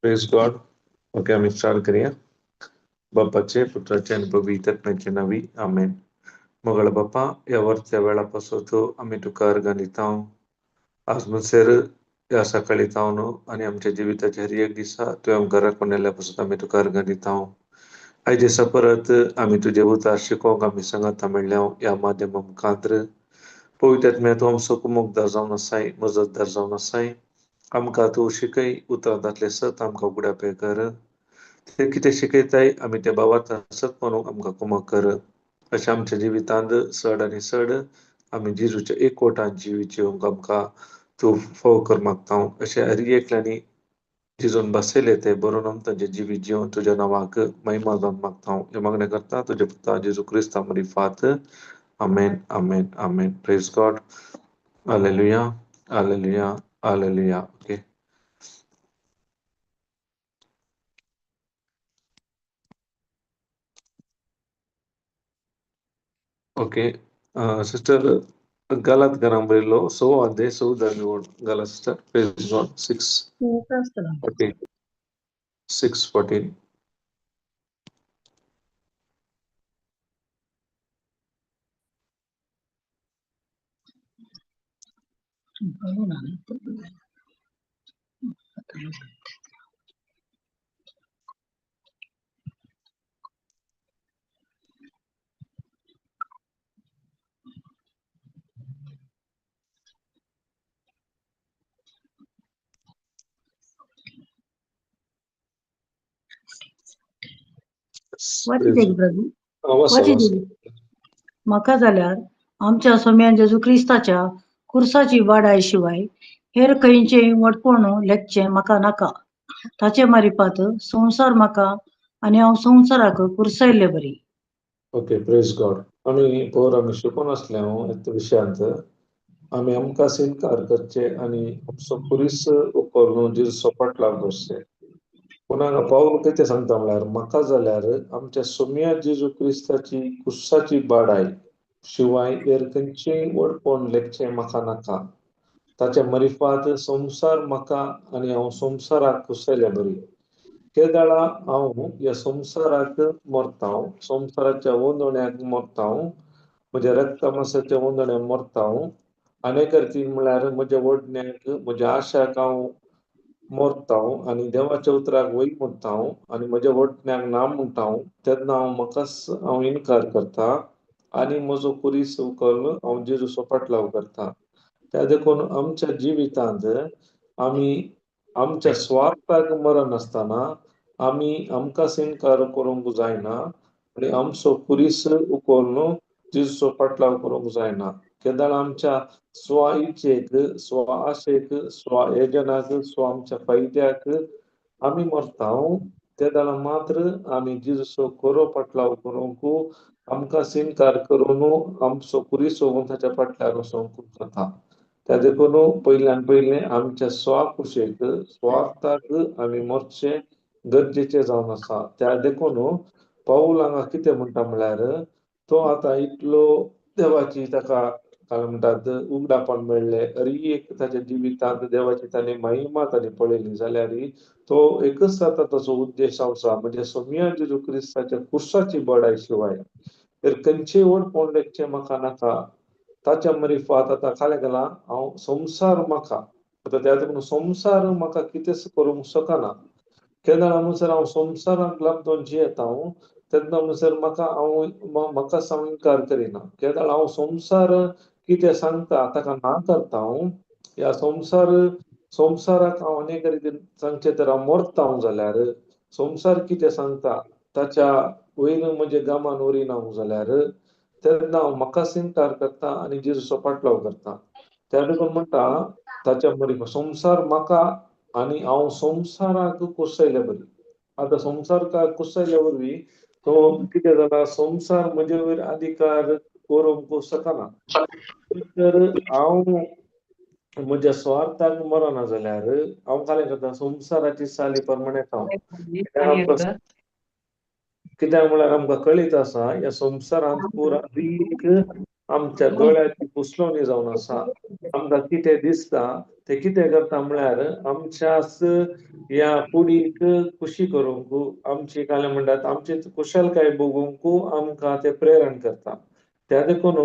Praise God. Okay, आम्ही start करूया. बाप्पाचे, पुत्राचे आणि पवित्र आत्म्याचे नावी आमेन. मगळ बाप्पा, या वरच्या वेळापासून आम्ही तुका अर्गानित आहोत. आज मुसेर या सकाळी जाऊन आणि आमच्या जीविताच्या हर एक दिसा तुझ्या घरा कोणाल्यापासून आम्ही तुका अर्गानित आहोत. आयज दिसा परत आम्ही तुझे उतार शिकोवंक आम्ही संगत मेळ्ळ्या या माध्यमा मुखांतर. पवित्र आत्म्या तूं आमचो कुमोगदार जावन आसाय, मजतदार जावन आसाय. आमकां तूं शिकय, उतरांतले सत आमकां उगड्यापे कर. ते कितें शिकयताय आमी त्या भावात सत म्हणून आमकां कुमक कर. अशें आमच्या जिवितांत चड आनी चड आमी जेजूच्या एकवटान जिवी जिवंक आमकां तूं फोव कर मागता. अशें हर एकल्यांनी जिजून बसयले ते बरोवन आमी तांचे जिवी जिवन तुज्या नांवाक महिमा जावन मागता. हे मागणें करता तुज्या पुता जेजू क्रिस्ता मरिफात. आमेन, आमेन, आमेन. Praise God. हालेलुया, हालेलुया, हालेलुया. ओके. ओके. सिस्टर गलत गरम बरयलो 6 अध्याय 14 वड गला सिस्टर. Praise God. 6:14. 6:14. वाचित प्रभू आवाज म्हाका जाल्यार आमच्या सोम्यान जेजू क्रिस्ताच्या कुर्साची वाडाय शिवाय हेर खंयचेय वटपण लेखचे म्हाका नाका. ताचे मारिफात संवसार म्हाका आनी हांव संवसाराक कुर्सायल्ले बरी. ओके. Praise God. आमी पोर आमी शिकून आसले ह्या विशयांत आमी आमकां इन्कार करचे आनी आमचो कुरीस उपकरून जेजू सोपाट लावन दवरचे. पूण हांगा पाऊल कितें सांगता म्हळ्यार म्हाका जाल्यार आमच्या सोम्या जेजू क्रिस्ताची कुर्साची बाडाय शिवाय हेर खंयचेय वडपण लेखचे म्हाका नाका. ताच्या मरिफात संवसार म्हाका आनी हांव संवसाराक कुर्सायल्या बरी. केदाळा हांव ह्या संवसाराक मरता, संवसाराच्या वंदोण्याक मरता, म्हज्या रक्ता मांसाच्या वंदोण्याक मरता. अनेक अर्थीन म्हळ्यार म्हज्या वडण्याक म्हज्या आशाक हांव मरता आनी देवाच्या उतराक वयर म्हणटा आनी म्हज्या वडण्याक ना म्हणटा. तेन्ना हांव इन्कार करता आनी म्हजो कुरीस उखल हांव जेजू सोपाट लाव करता. त्या देखून आमच्या जिवितांत आमी आमच्या स्वार्थाक मरनासतना आमी आमकां इन्कार करूंक जायना आनी आमचो कुरीस उखलून जेजू सोपाट लाव करूंक जायना. केदाळ आमच्या स्व इच्छेक, स्व आशेक, स्व येजनाक, स्व आमच्या फायद्याक आमी मरताव ते जाल्यार मात्र आमी जेजूचो खरो पाटलाव करूंक आमकां स्वीकार करून आमचो कुरीस होऊन ताच्या फाटल्यान वचोंक जाता. त्या देखून पयल्यान पयलें आमच्या स्वाकुशेक स्वार्थाक आमी मरचे गरजेचे जावन आसा. त्या देखून पाऊल हांगा कितें म्हणटा म्हळ्यार तो आतां इतलो देवाची ताका काय म्हणटात उगडापण मेळ्ळे हरी एक ताच्या जिवितांत देवाची ताणें महिमा ताणें पळयली जाल्यार तो एकच जाता ताचो उद्देश आसा म्हणजे सोम्या जेजू क्रिस्ताच्या कुर्साची बडाय शिवाय तर खंयचेय ओडपण लेखचे म्हाका नाका. ताच्या मरिफात आतां खाले गेला हांव संवसार म्हाका आतां त्या देखून संवसार म्हाका कितेंच करूंक शकना. केन्ना अनुसार हांव संवसाराक लागून जियेता तेन्ना अनुसार म्हाका संस्कार करिना. केन्ना हांव संवसार कितें सांगता ताका ना करता ह्या संवसाराक हांव अनेक रितीन सांगचें तर हांव मरता जाल्यार संवसार कितें सांगता ताच्या वयर म्हजे गामान उरिना जाल्यार तेन्ना हांव म्हाका स्वीकार करता आनी जेजूचो पाटलाव करता. त्या देखून म्हणटा ताच्या मरी संवसार म्हाका आनी हांव संवसाराक कुसयले बरी. आतां संवसार कुसयल्या वरवीं तो कितें जाता संवसार म्हजे वयर अधिकार करूंक शकना. तर हांव म्हज्या स्वार्थाक मरना जाल्यार हांव काय करता संवसाराची चाली प्रमाणे कित्याक म्हळ्यार आमकां कळीत आसा ह्या संवसारांत पुरा रीक आमच्या दोळ्याची पुसलोनी जावन आसा. आमकां कितें दिसता ते कितें करता म्हळ्यार आमच्याच ह्या कुडीक खुशी करूंक आमची काय म्हणटात आमची कुशलकाय बगूंक आमकां ते प्रेरण करता. त्या देखून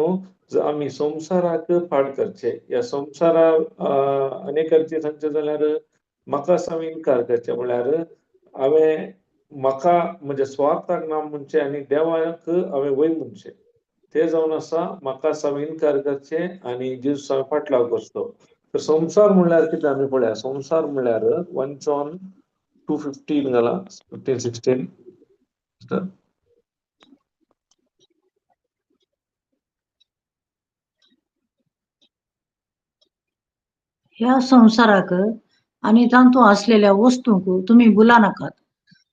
आमी संवसाराक फाट करचे ह्या संवसाराक अनेक रितीन सांगचे जाल्यार म्हाका स्वीकार करचे म्हळ्यार हांवें म्हाका म्हणजे स्वार्थाक ना म्हणचे आनी देवाक हांवें वयर म्हणचे ते जावन आसा म्हाका स्वीकार करचे आनी जेजूचा फाटलाव करचो. तर संवसार म्हळ्यार कितें आमी पळया संवसार म्हळ्यार 1 जॉन 2:15 घाला 15-16 ह्या संसाराक आणि तांतू असलेल्या वस्तूंक तुम्ही भुला नाकात.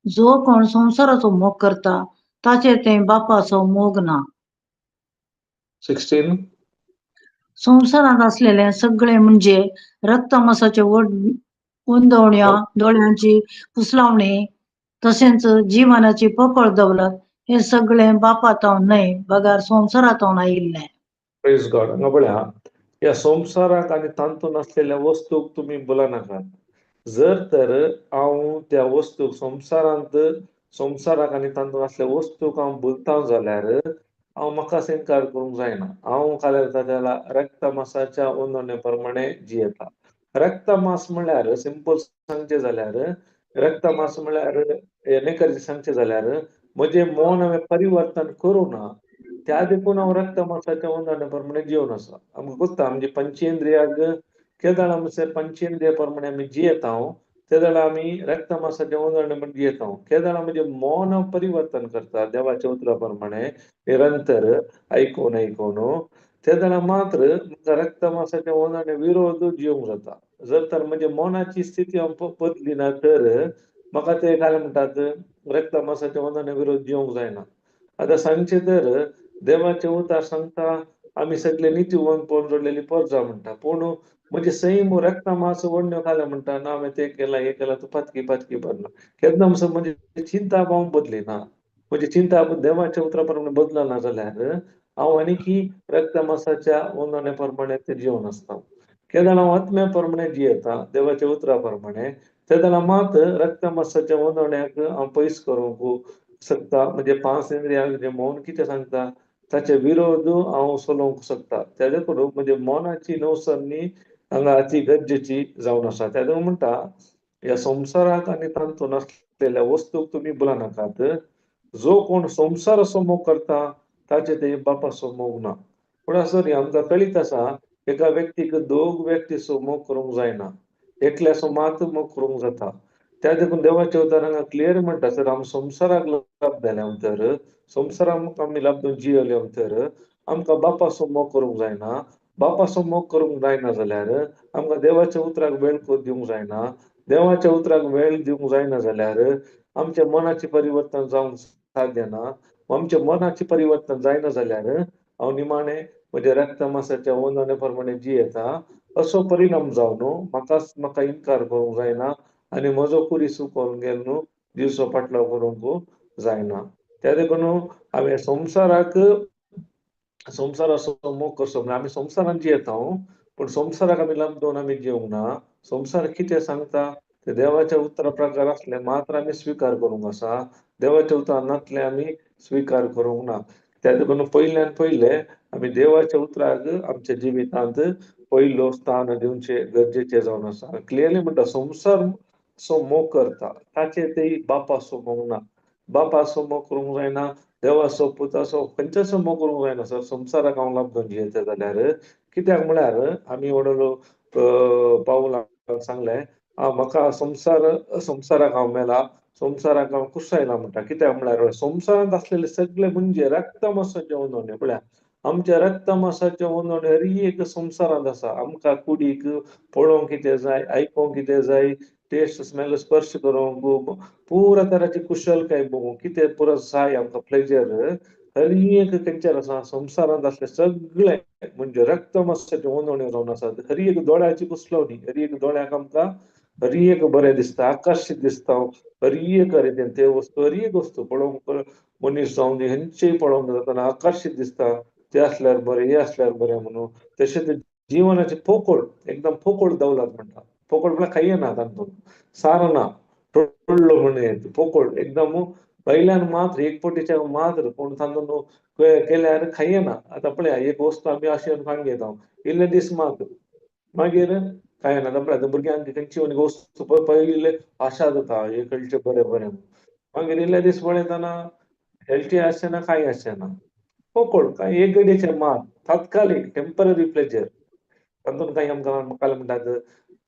जो कोण संसाराचो मोग करता ताचेर ते बापाचो मोग ना. 16 संसारात असलेले सगळे म्हणजे रक्तमांसाचे वंदवण्या, डोळ्यांची पुसलावणी तशेंच जीवनाची पकळ दौलत हे सगळे बापातावन न्हय बगार संसारातावन आयिल्ले. Praise God. हांगा पळया ह्या संवसाराक आनी तांतून असलेल्या वस्तूक तुमी भुला नाकात. जर तर हांव त्या वस्तूक संवसाराक आनी तांतून असलेल्या वस्तूक हांव भुलता जाल्यार हांव म्हाका स्वीकार करूंक जायना. हांव काय करता त्याला रक्तमांसाच्या वंदवणे प्रमाणे जियेता. रक्तमांस म्हळ्यार सिंपल सांगचे जाल्यार रक्तमांस म्हळ्यार अनेक सांगचे जाल्यार म्हजें मन हांवें परिवर्तन करूं ना. त्या देखून हांव रक्तमांसाच्या वंदवणे प्रमाणे जिवन आसा. आमकां कोत्ता म्हणजे पंचेंद्रियाक केदाळ आमचे पंचेंद्रिया प्रमाणे आमी जियेता तेदाळ आमी रक्तमांसाच्या वंदवणे प्रमाणे जियेता. केदाळ म्हणजे मन परिवर्तन करता देवाच्या उतरा प्रमाणे निरंतर ऐकून तेदाळ मात्र रक्तमांसाच्या वंदवणे विरोध जिवंक जाता. जर तर म्हणजे मनाची स्थिती हांव बदली ना तर म्हाका ते काय म्हणटात रक्तमांसाच्या वंदवणे विरोध जिवंक जायना. आतां सांगचे तर देवाचे उतार सांगता आमी सगळे नितीवंतपण जोडलेली परजा म्हणटा पूण म्हणजे सैम रक्तमांस वंडो खाले म्हणटा ना हांवें ते केला हे केला तूं फातकी भरना. केन्ना म्हणजे चिंता हांव बदलिना. म्हणजे चिंता देवाच्या उतरा प्रमाणे बदलना जाल्यार हांव आनीकी रक्तमांसाच्या वंदवणे प्रमाणे ते जिवन आसता. केदाळ हांव आत्म्या प्रमाणे जियेता देवाच्या उतरा प्रमाणे तेदाळ मात रक्तमांसाच्या वंदवण्याक हांव पयस करूंक शकता. म्हणजे पांच इंद्रियाक जे मौन कितें सांगता ताचे विरोध हांव चलोवंक शकता. त्या देखून म्हणजे मनाची नवसरणी हांगा अती गरजेची जावन आसा. त्या देखून म्हणटा ह्या संवसाराक आनी तांतून असलेल्या वस्तूक तुमी भुला नाकात. जो कोण संवसाराचो मोग करता ताचे ते बापाचो मोग ना. पूण आसतरी आमकां कळीत आसा एका व्यक्तीक दोग व्यक्तीचो मोग करूंक जायना. एकल्याचो मात मोग करूंक जाता. त्या देखून देवाच्या उतार हांगा क्लियर म्हणटा जर आमी संवसाराक लागलेले तर संवसाराक आमी लागून जियेले तर आमकां बापाचो मोग करूंक जायना. बापाचो मोग करूंक जायना जाल्यार आमकां देवाच्या उतराक वेळ दिवंक जायना. देवाच्या उतराक वेळ दिवंक जायना जाल्यार आमच्या मनाचे परिवर्तन जावंक साध्य ना. आमच्या मनाचे परिवर्तन जायना जाल्यार हांव निमाणें म्हज्या रक्त मांसाच्या वंदने प्रमाणे जियेता असो परिणाम जावन म्हाका इन्कार करूंक जायना आनी म्हजो कुरीस चुकोवन गेलो न्हू दिवचो फाटलो करूंक जायना. त्या देखून हांवें संवसार असो मोग करचो ना. आमी संवसारान जियेता पूण संवसाराक आमी लंबोवन आमी जिवंक ना. संवसार कितें सांगता ते देवाच्या उतरा प्रकार असले मात्र आमी स्वीकार करूंक आसा. देवाच्या उतरां नासले आमी स्वीकार करूंक ना. त्या देखून पयल्यान पयले आमी देवाच्या उतराक आमच्या जिवितांत पयलो स्थान दिवचें गरजेचें जावन आसा. क्लियरली म्हणटा संवसार असो मोग करता ताचे तें बापा असो मोग ना. बापा असो मोग करूंक जायना, देवा असो पुता असो खंयचोच मोग करूंक जायना सर. संवसाराक हांव लाभून जियेता जाल्यार कित्याक म्हळ्यार आमी व्हडलो पाऊलाक सांगलें म्हाका संवसाराक हांव मेला, संवसाराक हांव कुसयला म्हणटा. कित्याक म्हळ्यार संवसारांत आसलेले सगळे म्हणजे रक्त मांसाचे वंदोणे पळया. आमच्या रक्त मांसाचे वंदोणे हर एक संवसारांत आसा. आमकां कुडीक पळोवंक कितें जाय, आयकोंक कितें जाय, टेस्ट स्मेल स्पर्श करूंक पुरा तराची कुशलकाय भोगूंक कितें पुरो जाय आमकां प्लेजर हर एक खंयचेर आसा संवसारांत आसले सगळे म्हणजे रक्त मांसाचे वंदोणे जावन आसात. हर एक दोळ्याची कुसलवणी, हर एक दोळ्याक आमकां हर एक बरें दिसता, आकर्शीत दिसता. हर एक रितीन ते वस्तू हर एक वस्तू पळोवंक मनीस जावन दी खंयचेय पळोवंक जातना आकर्शीत दिसता. ते असल्यार बरें, हे असल्यार बरें म्हणून. तशेंच जिवनाची पोकळ एकदम पोकळ दौलत म्हणटा. पोकळ म्हळ्यार खाय ना तातूंत, सार ना, टोळ्ळो म्हणून पोकळ एकदम पहिल्यान मात्र एक पटीच्या मात्र पूण तातूंत केल्यार खायना. आतां पळया एक वस्तू आमी अशें खावन घेता इल्ले दीस मागीर खायना. आतां पळय भुरग्यांक खंयची वस्तू पयले आशा जाता हे खंयचें बरें बरें म्हणून. मागीर इल्ले दीस पळयतना हेल्थी आसचेना कांय आसचेना. पोकळ काय एक घडयेचें मात, तात्कालीक टेम्पररी प्लेजर. तातूंत कांय आमकां म्हणटात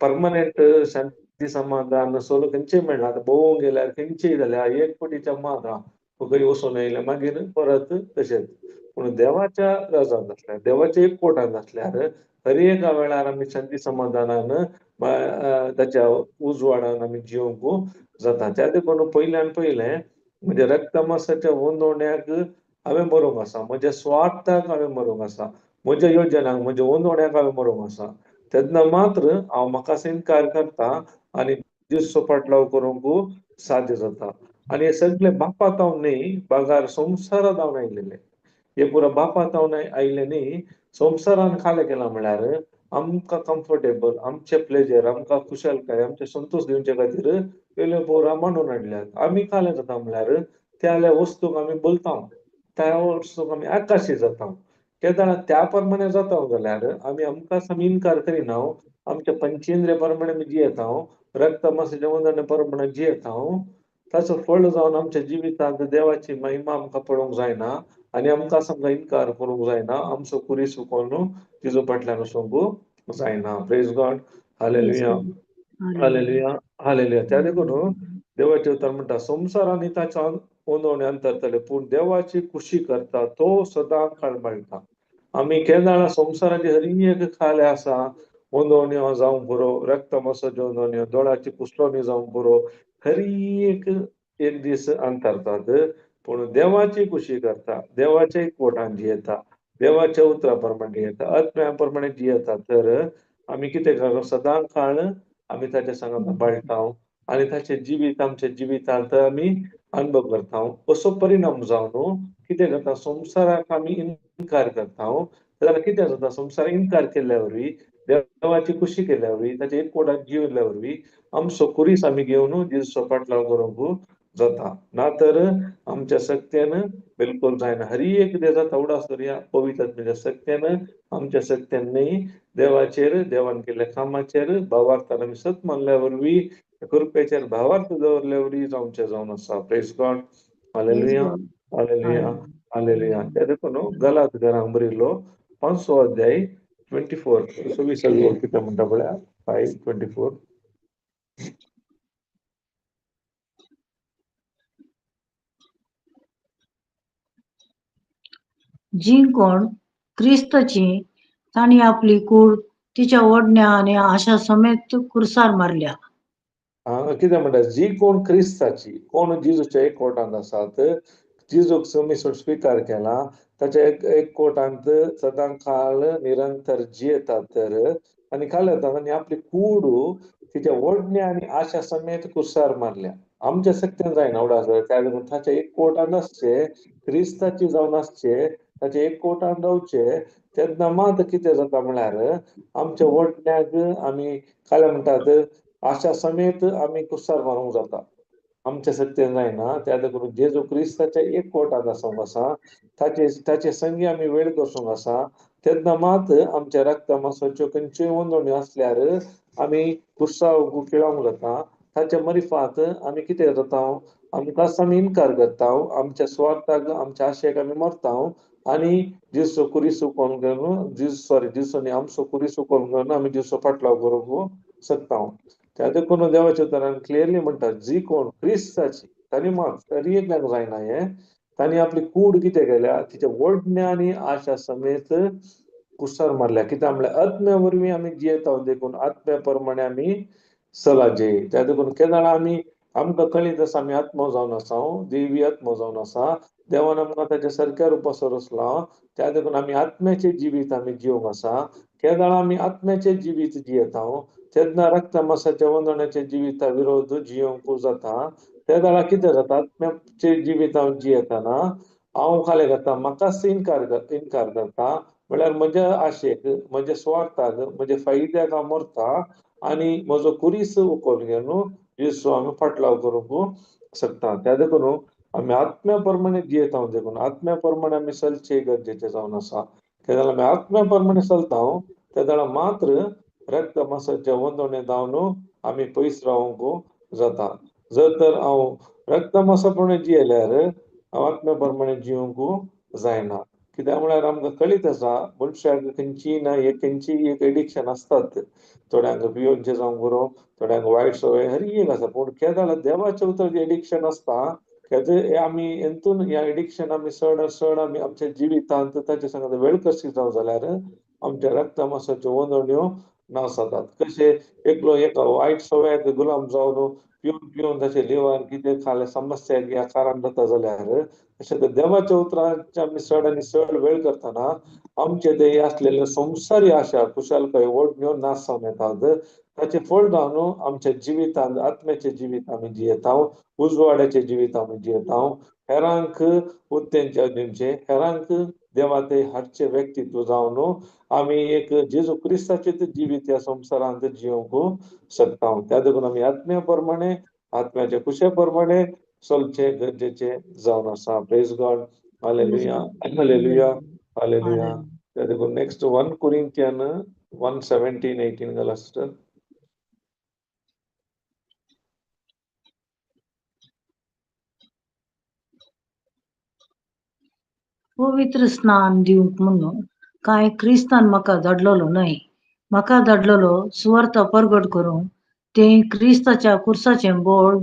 परमनंट शांती समाधान सोलो खंयचेय मेळना. आतां भोवूंक गेल्यार खंयचेय जाल्यार एक पटीच्या मात खंय वचून येयले मागीर परत तशेंच. पूण देवाच्या राजांत आसल्यार देवाच्या एक कोर्टांत आसल्यार हर एका वेळार आमी शांती समाधानान ताच्या उजवाडान आमी जिवंक जाता. त्या देखून पयल्यान पयलें म्हणजे रक्त मांसाच्या वंदोण्याक हांवें मरूंक आसा. म्हज्या स्वार्थाक हांवें मरूंक आसा. म्हज्या योजनाक म्हज्या वंदोण्याक हांवें मरूंक आसा. तेन्ना मात्र हांव म्हाकाच इन्कार करता आनी दिवचो फाटलाव करूंक साध्य जाता. आनी हे सगळे बापातावन न्ही बागार संवसारांत हांव आयिल्लें. हे पुरो बापातावन आयिल्लें न्ही संवसारान खालें केलां म्हळ्यार आमकां कम्फर्टेबल, आमचे प्लेजर, आमकां कुशलकाय, आमचे संतोश दिवचे खातीर पयले पोरा मांडून हाडल्यात. आमी खालें जाता म्हळ्यार त्या वस्तूक आमी बलता, त्या वस्तूक आमी आकाशी जाता. त्या प्रमाणे जाता जाल्यार आमी आमकांच आमी इन्कार करिना. आमच्या पंचेंद्रिय प्रमाणे आमी जियेता. रक्त मांसाच्या वंदने प्रमाणे जियेता. ताचो फळ जावन आमच्या जिवितांत देवाची महिमा आमकां पळोवंक जायना आनी आमकां इन्कार करूंक जायना. आमचो कुरी चुकोवन तिजो फाटल्यान वचूंक जायना. Praise God. Hallelujah, hallelujah, hallelujah. त्या देखून देवाचे उतर म्हणटा संवसार आनी ताच्या वंदोणे अंतरतले पूण देवाची खुशी करता तो सदां खळबळटा. आमी केन्ना संवसाराची हर एक खाले आसा वंदोण्यो जावं पुरो, रक्त मांसाच्यो वंदोण्यो, दोळ्याची कुसलोवणी जावं पुरो हर एक दीस अंतरतात. पूण देवाची खुशी करता, देवाच्या कोटान जियेता, देवाच्या उतरा प्रमाणे जियेता, आत्म्या प्रमाणे जियेता तर आमी कितें करता सदां काळ आमी ताच्या सांगात बाळटा आनी ताचें जिवीत आमच्या जिवितांत आमी अनुभव करता. असो परिणाम जावन कितें करता संवसाराक आमी इन्कार करता. जाल्यार कितें जाता संवसाराक इन्कार केल्ल्या वरवीं देवाची खुशी केल्ल्या वरवीं ताच्या एक कोटान जियेल्ल्या वरवीं आमचो कुरीस आमी घेवन दिवचो फाटलाव करूंक जाता. ना तर आमच्या सक्तेन बिलकुल जायना. हर एक कितें जाता उडास करुया पवित्र आत्म्याच्या सक्तेन आमच्या सक्तेन न्ही देवाचेर देवान केल्ल्या कामाचेर भावार्थान आमी सत मानल्या वरवीं कृपेचेर भावार्थ दवरल्या वरवीं जावचें जावन आसा. Praise God. Hallelujah, hallelujah, hallelujah. त्या देखून गलात घरांक बरयलो 5 अध्याय 24 26 कितें म्हणटा पळया 5:24. जी कोण क्रिस्तची तांणी आपली कूड तिच्या ओढण्या आणि आशा समेत कुरसार मारल्या. हांगा कितें म्हणटा जी कोण क्रिस्ताची कोण जेजूच्या एकवटांत आसात जेजूक समीसोड स्वीकार केला ताच्या एकवटांत सदां काळ निरंतर जियेतात तर आनी कालयतात आनी आपली कूड तिच्या ओडण्या आनी आशा समेत कुसार मारल्या आमच्या सक्तीन जायना उडासर त्या लागून ताच्या एकवटांत आसचे क्रिस्ताची जावन आसचे ताचे एकवटांत रावचे तेन्ना मात कितें जाता म्हळ्यार आमच्या ओडण्याक आमी काले म्हणटात आशा समेत आमी कुसार मारूंक जाता आमच्या सक्तीन जायना त्या लागून जेजू क्रिस्ताच्या एकवटांत आसूंक आसा ताचे संगी आमी वेळ करसूंक आसा तेन्ना मात आमच्या रक्त मांसाच्यो खंयच्योय वंदोण्यो आसल्यार आमी कुर्सांव खेळोंक जाता ताच्या मरिफात आमी कितें जाता आमी ताचो आमी इन्कार करता आमच्या स्वार्थाक आमच्या आशेक आमी मरता आनी जेजूचो कुरिसू कोण घेवन जेजू न्ही आमचो कुरिसू कोण घेवन आमी जेजूचो फाटलाव करूंक शकता त्या देखून देवाच्या उतरान क्लियरली म्हणटा जी कोण क्रिस्ताची ताणी मात तरी एकल्याक जायना हे ताणी आपली कूड कितें केल्या तिच्या ओडण्या आनी आशा समेत कुसार मारल्या कित्याक म्हळ्यार आत्म्या वरवीं आमी जियेता देखून आत्म्या प्रमाणे आमी चलाचे त्या देखून केन्ना आमी आमकां कळीत आसा आमी आत्मो जावन आसा देवी आत्मो जावन आसा देवान आमकां ताच्या सारक्या रुपासर रचला त्या देखून आमी आत्म्याचे जिवीत आमी जिवंक आसा केन्ना आमी आत्म्याचे जिवीत जियेता तेन्ना रक्त मांसाच्या वंदण्याचे जिविता विरोध जियोंक जाता त्या वेळा कितें जाता आत्म्याचे जिवीत हांव जियेतना हांव खाले करता म्हाकाच इन्कार करता म्हळ्यार म्हज्या आशेक म्हज्या स्वार्थाक म्हज्या फायद्याक हांव मरता आनी म्हजो कुरीस उखोवन घेवन जेजू आमी फाटलाव करूंक शकता त्या देखून आमी आत्म्या प्रमाणे जियेता देखून आत्म्या प्रमाणे आमी चलचे गरजेचे जावन आसा त्या आमी आत्म्या प्रमाणे चलता त्या वेळा मात्र रक्त मांसाच्या वंदोणे जावन आमी पयस रावंक जाता जर तर हांव रक्त मांसा प्रमाणे जियेल्यार हांव आत्म्या प्रमाणे जिवंक जायना कित्याक म्हळ्यार आमकां कळीत आसा मनशाक खंयची ना खंयची एक एडिक्शन आसतात थोड्यांक पियोनचे जावं बरो थोड्यांक वायट सवय हर एक आसा पूण केदां देवाच्या उतर एडिक्शन आसता केदे आमी हेतून ह्या एडिक्शन आमी चड आमी आमच्या जिवितांत ताचे सांगता वेळ कशी जावं जाल्यार आमच्या रक्त मांसाच्यो वंदोण्यो नाश जातात कशे एकलो एका वायट सवयाक गुलाम जावन पिवन पिवन ताचे लिव्हर कितें खाले समस्याक ह्या कारण जाता जाल्यार अशें देवाच्या उतरांचे आमी चड आनी चड वेळ करतना आमचे ते आसलेले संवसारी आशा कुशलकाय ओडण्यो नाश जावन येतात ताचे फळ जावन आमच्या जिवितांत आत्म्याचे जिवीत आमी जियेता उजवाड्याचे जिवीत आमी जियेता हेरांक उक्तेंच्या दिवचे हेरांक देवा ते हाडचे व्यक्तित्व जावन आमी एक जेजू क्रिस्ताचे जिवीत ह्या संवसारांत जिवंक शकता त्या देखून आमी आत्म्या प्रमाणे आत्म्याच्या कुशे प्रमाणे चलचे गरजेचे जावन आसा praise God hallelujah hallelujah hallelujah त्या देखून नेक्स्ट 1 Corinthian 1:17-18 गला सिस्टर पवित्र स्नान दिवंक म्हणून कांय क्रिस्तान म्हाका धाडलेलो न्हय म्हाका धाडलेलो सुवार्थ परगट करूंक ते क्रिस्ताच्या कुर्साचें बोळ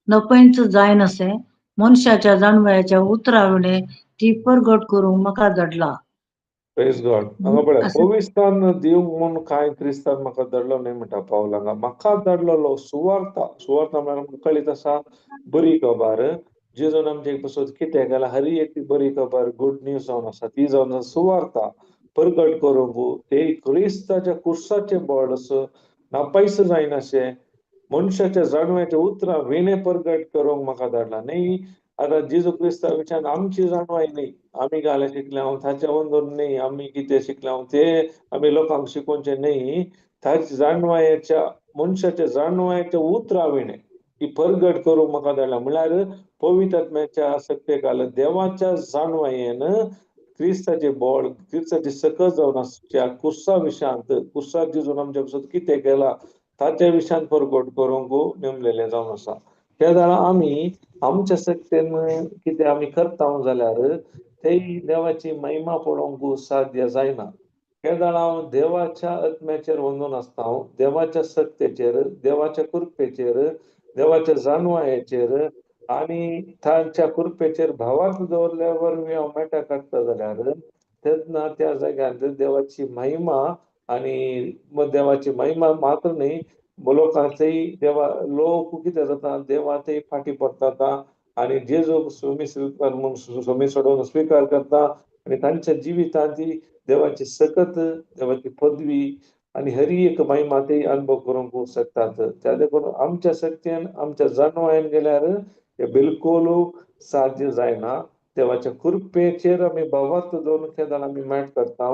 नपैंच जायन अशें मनशाच्या जाणवयाच्या उतरावणे ती परगट करूंक म्हाका धाडला प्रेज गॉड हांगा पळय पवित्रान दिवंक म्हणून कांय क्रिस्तान म्हाका धाडलो न्हय म्हणटा पावल हांगा म्हाका धाडलेलो सुवार्थ म्हळ्यार आमकां कळीत आसा बरी खबर जेजून आमचे पासून कितें केलां हर एक बरी खबर गुड न्यूज जावन आसा ती जावन आसा सुवार्थ परगट करूंक ते क्रिस्ताच्या कुर्साचे बोड नापयस जायनाशें मनशाच्या जाणव्याच्या उतरां विणे परगट करूंक म्हाका धाडला न्हय आतां जेजू क्रिस्ता विचार आमची जाणवाय न्हय आमी गाले शिकल्या ताच्या वंदोन न्हय आमी कितें शिकल्या ते आमी लोकांक शिकोवचे न्हय ताच्या जाणवायाच्या मनशाच्या जाणवायाच्या उतरां विणे ती परगट करूंक म्हाका धाडला म्हळ्यार पवित्र आत्म्याच्या सत्तेकाल देवाच्या जाणवायेन क्रिस्ताचे बोड क्रिस्ताची सकत जावन आसच्या कुर्सा विशयांत कुर्सा जेजून आमच्या पासून कितें केला ताच्या विशयान परगट करूंक नेमलेले जावन आसा त्या वेळा आमी आमच्या सत्तेन कितें आमी करता जाल्यार ते देवाची महिमा पळोवंक साध्य जायना त्या वेळा हांव देवाच्या आत्म्याचेर वंदून आसता देवाच्या सत्तेचेर देवाच्या कृपेचेर देवाच्या जाणवायेचेर आनी तांच्या कृपेचेर भावार्थ दवरल्या वरवीं हांव मेटा काडटा जाल्यार तेन्ना त्या जाग्यार देवाची महिमा आनी देवाची महिमा मात्र न्हय लोकांचंही लोक कितें जाता देवाचेय फाटी पडटात आणि जे जो स्वामी सोडून स्वीकार करता आणि तांच्या जिवितांत ती देवाची सकत देवाची पदवी आणि हरी एक महिमा ते अनुभव करूंक शकतात. त्या देखून आमच्या शक्तीन आमच्या जाणवायन गेल्यार हे बिलकुल साध्य जायना. देवाच्या कृपेचेर आमी भावार्थ दोन केदार आमी मेट करता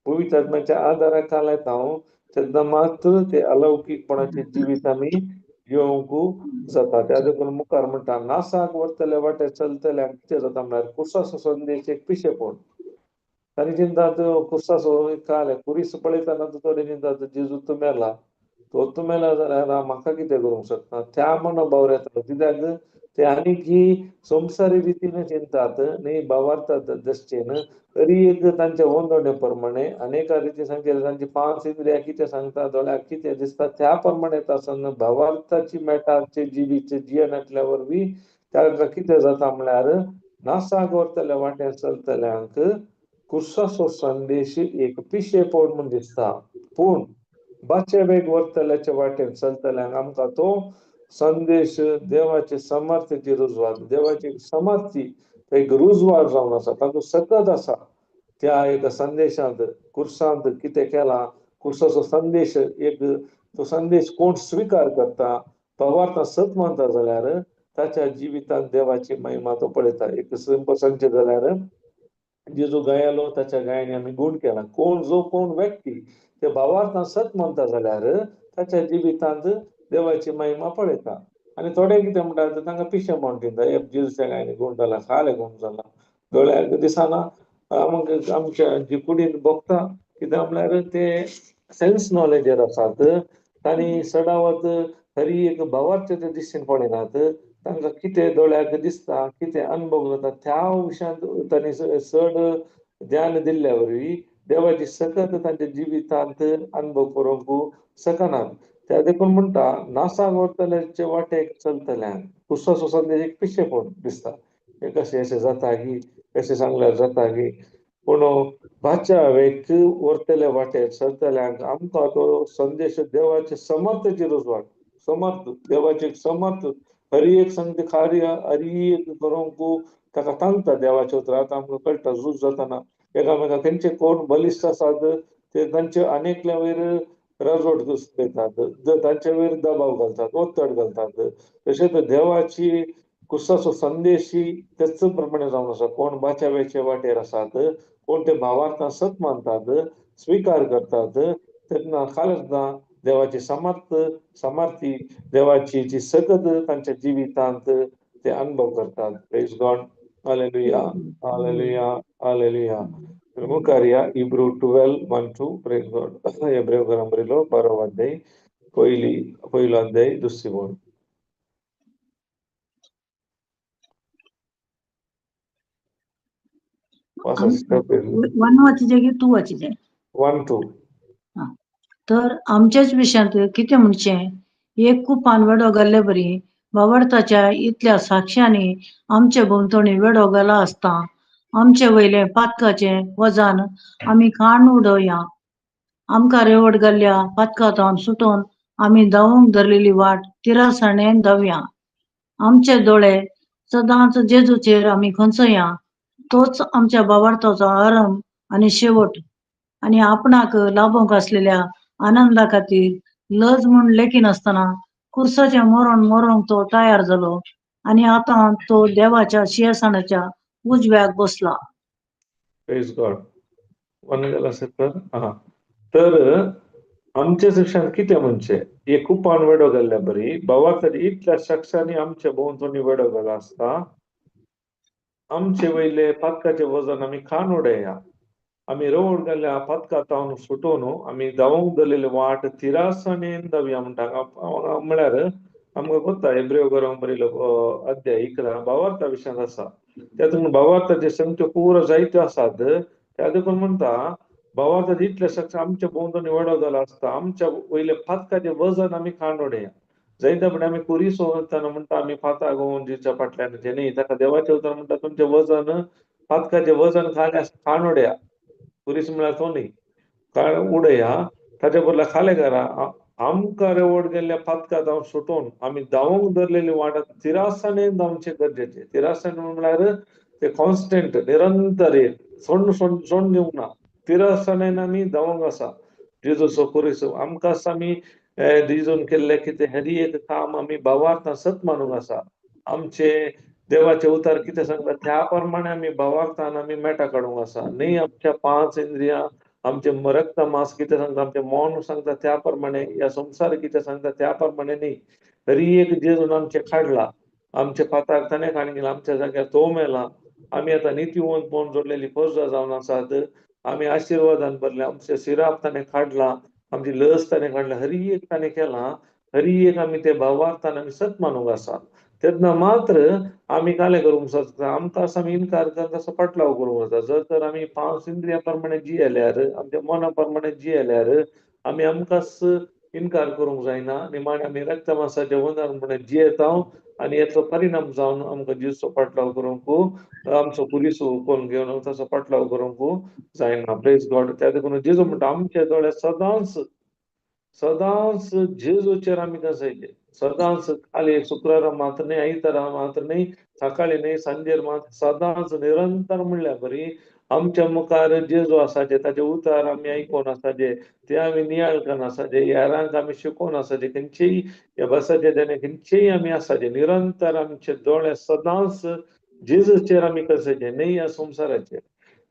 पवित्र आत्म्याच्या आदाराखाला येता तेन्ना मात्र ते अलौकिकपणाचे जिवीत आमी घेवंक जाता. त्या देखून मुखार म्हणटा नासाक वरतले वाटे चलतल्यांक कितें जाता म्हळ्यार कुसाचो संदेश एक पिशेपण. तांणी चिंतात कुसाचो काल कुरीस पळयतना थोडे चिंतात जेजू तूं मेला. तो मेला जाल्यार म्हाका कितें करूंक शकता त्या मनोभावार येता. कित्याक ते आनीक संवसारी रितीन चिंतात न्ही भावार्थात दृश्टीन तरी एक तांच्या वंदणे प्रमाणे अनेका रिती सांगले तांची 5 इंद्रियां कितें सांगता दोळ्याक कितें दिसता त्या प्रमाणे आसतना भावार्थाची मेटाचे जिवीचे जियेनांतल्या वरवीं त्या कितें जाता म्हळ्यार नासाक वरतल्या वाट्यार चलतल्यांक कुसाचो संदेश एक पिशेपण म्हूण दिसता. पूण बाचे वेग वरतल्याच्या वाटेन चलतल्यांक आमकां तो संदेश देवाचे समर्थची रुजवात देवाची समर्थी एक रुजवात जावन आसा तातूंत सकत आसा. त्या एक संदेशांत कुर्सांत कितें केला कुर्साचो संदेश एक तो संदेश कोण स्वीकार करता पवार्थ सत मानता जाल्यार ताच्या जिवितांत देवाची महिमा तो पळयता. एक सिंपल सांगचे जाल्यार जेजू गायलो ताच्या गायने आमी गुण केला. कोण व्यक्ती ते भावार्थान सत मानता जाल्यार ताच्या जिवितांत देवाची महिमा पळयता. आणि थोडे कितें म्हणटात तांकां पिशे म्हणून दिता जेजूच्या गायने गुण जाला खाले गुण जाला दोळ्याक दिसना आमच्या जी कुडीन बगता कितें म्हळ्यार ते सेन्स नॉलेजर आसात तांणी सदावत खरी एक भावार्थाच्या दिशेन पळयनात. तांकां कितें दोळ्याक दिसता कितें अनुभव जाता त्या विशयांत तांणी चड ध्यान दिल्ल्या वरवीं देवाची सकत तांच्या जिवितांत अनुभव करूंक शकनात. त्या देखून म्हणटा नासाक वरतल्याचे वाटेक चलतल्यांक कुसाचो संदेश एक पिशेपण दिसता. हे कशें जाता की कशें सांगल्यार जाता की पूण बाच्या वेग वरतले वाटेर चलतल्यांक आमकां तो संदेश देवाचे समर्थची रुजवात समर्थ देवाचे समर्थ हरी एक संगती हरी एक करूंक ताका सांगता देवाच्या उतरांत आमकां कळटा झूज जातना एकामेकाक तेंचे कोण बलिश्ट आसात ते तांचे अनेकल्या वयर राजवट करतात तांचे वयर दबाव घालतात ओत्तड घालतात. तशेंच देवाची कुसाचो संदेश तेच प्रमाणे जावन आसा. कोण बाच्या वेचे वाटेर आसात कोण ते भावार्थान सत मानतात स्वीकार करतात तेन्ना खाल देवाची समर्थी देवाची जी सकत तांच्या जिवितांत ते अनुभव करतात. Praise God. Hallelujah hallelujah hallelujah. मुखार या इब्रू 12:1-2 प्रेज गॉड. हेब्रेव घरान बरयलो 12 अध्याय पयलो अध्याय दुसरी बोल. वन वाचिजे की तू वाचिजे 1-2. तर आमच्याच विशयांत कितें म्हणचे एक खूप वेडो घाल्ले बरी भावार्थाच्या इतल्या साक्षांनी आमचे भोंवतणी वेडो घाला आसता आमचे वयले पातकाचे वजान आमी काण उडोवया. आमकां रेवड घाल्ल्या पातकांतून सुटोन आमी धावूंक धरलेली वाट तिरासाणेन धावया. आमचे दोळे सदांच जेजूचेर आमी खंचया. तोच आमच्या भावार्थाचो आरंभ आणि शेवट आणि आपणाक लाभूंक असलेल्या आनंदा खातीर लज म्हूण लेखी आसतना कुर्साचे मरोंक तो तयार जालो आणि आता तो देवाच्या सिंहासनाच्या उजव्याक बसला. Praise God. तर आमच्या शिक्षण कितें म्हणचे एक खूप वेडो घाल्ल्या बरी भावार्थाच्या इतल्या शख्सांनी आमच्या भोंवतणी वेडो घाला आसता आमचे वयले पातकाचे वजन आमी खाण उडया. आमी रोवड घाल्ल्या पातकांतावन सुटोवन आमी धावूंक धरलेली वाट तिरासाणेन धावया म्हणटा म्हळ्यार आमकां कोत्ता हेब्रेव घरान बरयलो अध्याय 11 भावार्था विशयांत आसा. त्यातून भावार्थाचे संख्यो पुरो जायत्यो आसात. त्या देखून म्हणटा भावार्थाचे इतले शख्स आमच्या भोंवतणी वेडो घाला आसता आमच्या वयले पातकाचे वजन आमी खाण उडया. जायत्या फावटी आमी कुरीस वयतना म्हणटा आमी फातां घेवन जिच्या फाटल्यान ते न्ही ताका देवाच्या उतर म्हणटा तुमचे वजन पातकाचे वजन खाण उडया. कुरीस म्हळ्यार तो न्ही खाण उडया ताचे बदला खाले करा आमकां रेवड गेल्ल्या फातका जावन सुटोवन आमी धांवूंक धरलेली वाटत तिरासाने धांवचे गरजेचे. तिरासाने म्हळ्यार ते कॉन्स्टंट निरंतर एक सोडून सोडून सोडून दिवंक ना. तिरासानेन आमी धांवंक आसा. जेजूचो कुरीस आमकां आमी जेजून केल्ले कितें हरी एक काम आमी भावार्थ सत मानूंक आसा. आमचे देवाचे उतार कितें सांगता त्या प्रमाणे आमी भावार्थान आमी मेटा काडूंक आसा. न्ही आमच्या 5 इंद्रियां आमचे रक्त मास कितें सांगता आमचे मन सांगता त्या प्रमाणे या संसार कितें सांगता त्या प्रमाणे न्ही. तरी एक जेजून आमचे काडला. आमचे पाताक ताणें काडला आमच्या जाग्यार तो मेला. आमी आतां नितीवंत पोवन जोडलेली फौजां जावन आसात. आमी आशिर्वादान भरले आमचे सिराप ताणें काडला. आमची लस ताणें काडला. हरी एक ताणें केलां. हरी एक आमी ते भावार्थान आमी सत मानूंक आसा. तेन्ना मात्र आमी कालें करूंक शकता आमकां असो आमी इन्कार करता तसो पाटलाव करूंक जाता. जर तर आमी 5 इंद्रिया प्रमाणे जियेल्यार आमच्या मना प्रमाणे जियेल्यार आमी आमकांच इन्कार करूंक जायना. निमाणे आमी रक्त मांसाचे वंदनपणे जियेता आनी हेचो परिणाम जावन आमकां जेजूचो पाटलाव करूंक आमचो कुरीस कोण घेवन तसो पाटलाव करूंक जायना. Praise God. त्या देखून जेजू म्हणटा आमचे दोळे सदांच सदांच जेजूचेर आमी दसयले. सदांच खाली शुक्रारा मात्र न्ही आयतारा मात्र न्ही सकाळी न्ही सांजेर मात्र सदांच निरंतर म्हणल्यार बरी आमच्या मुखार जेजू आसाचे ताचे उतार आमी आयकोन आसाचे ते आमी नियाळकान आसाचे हेरांक आमी शिकोवन आसाचे खंयचेय ह्या बसाचे देणे खंयचेय आमी आसाचे निरंतर आमचे दोळे सदांच जेजूचेर आमी कसायचे न्ही ह्या संवसाराचेर.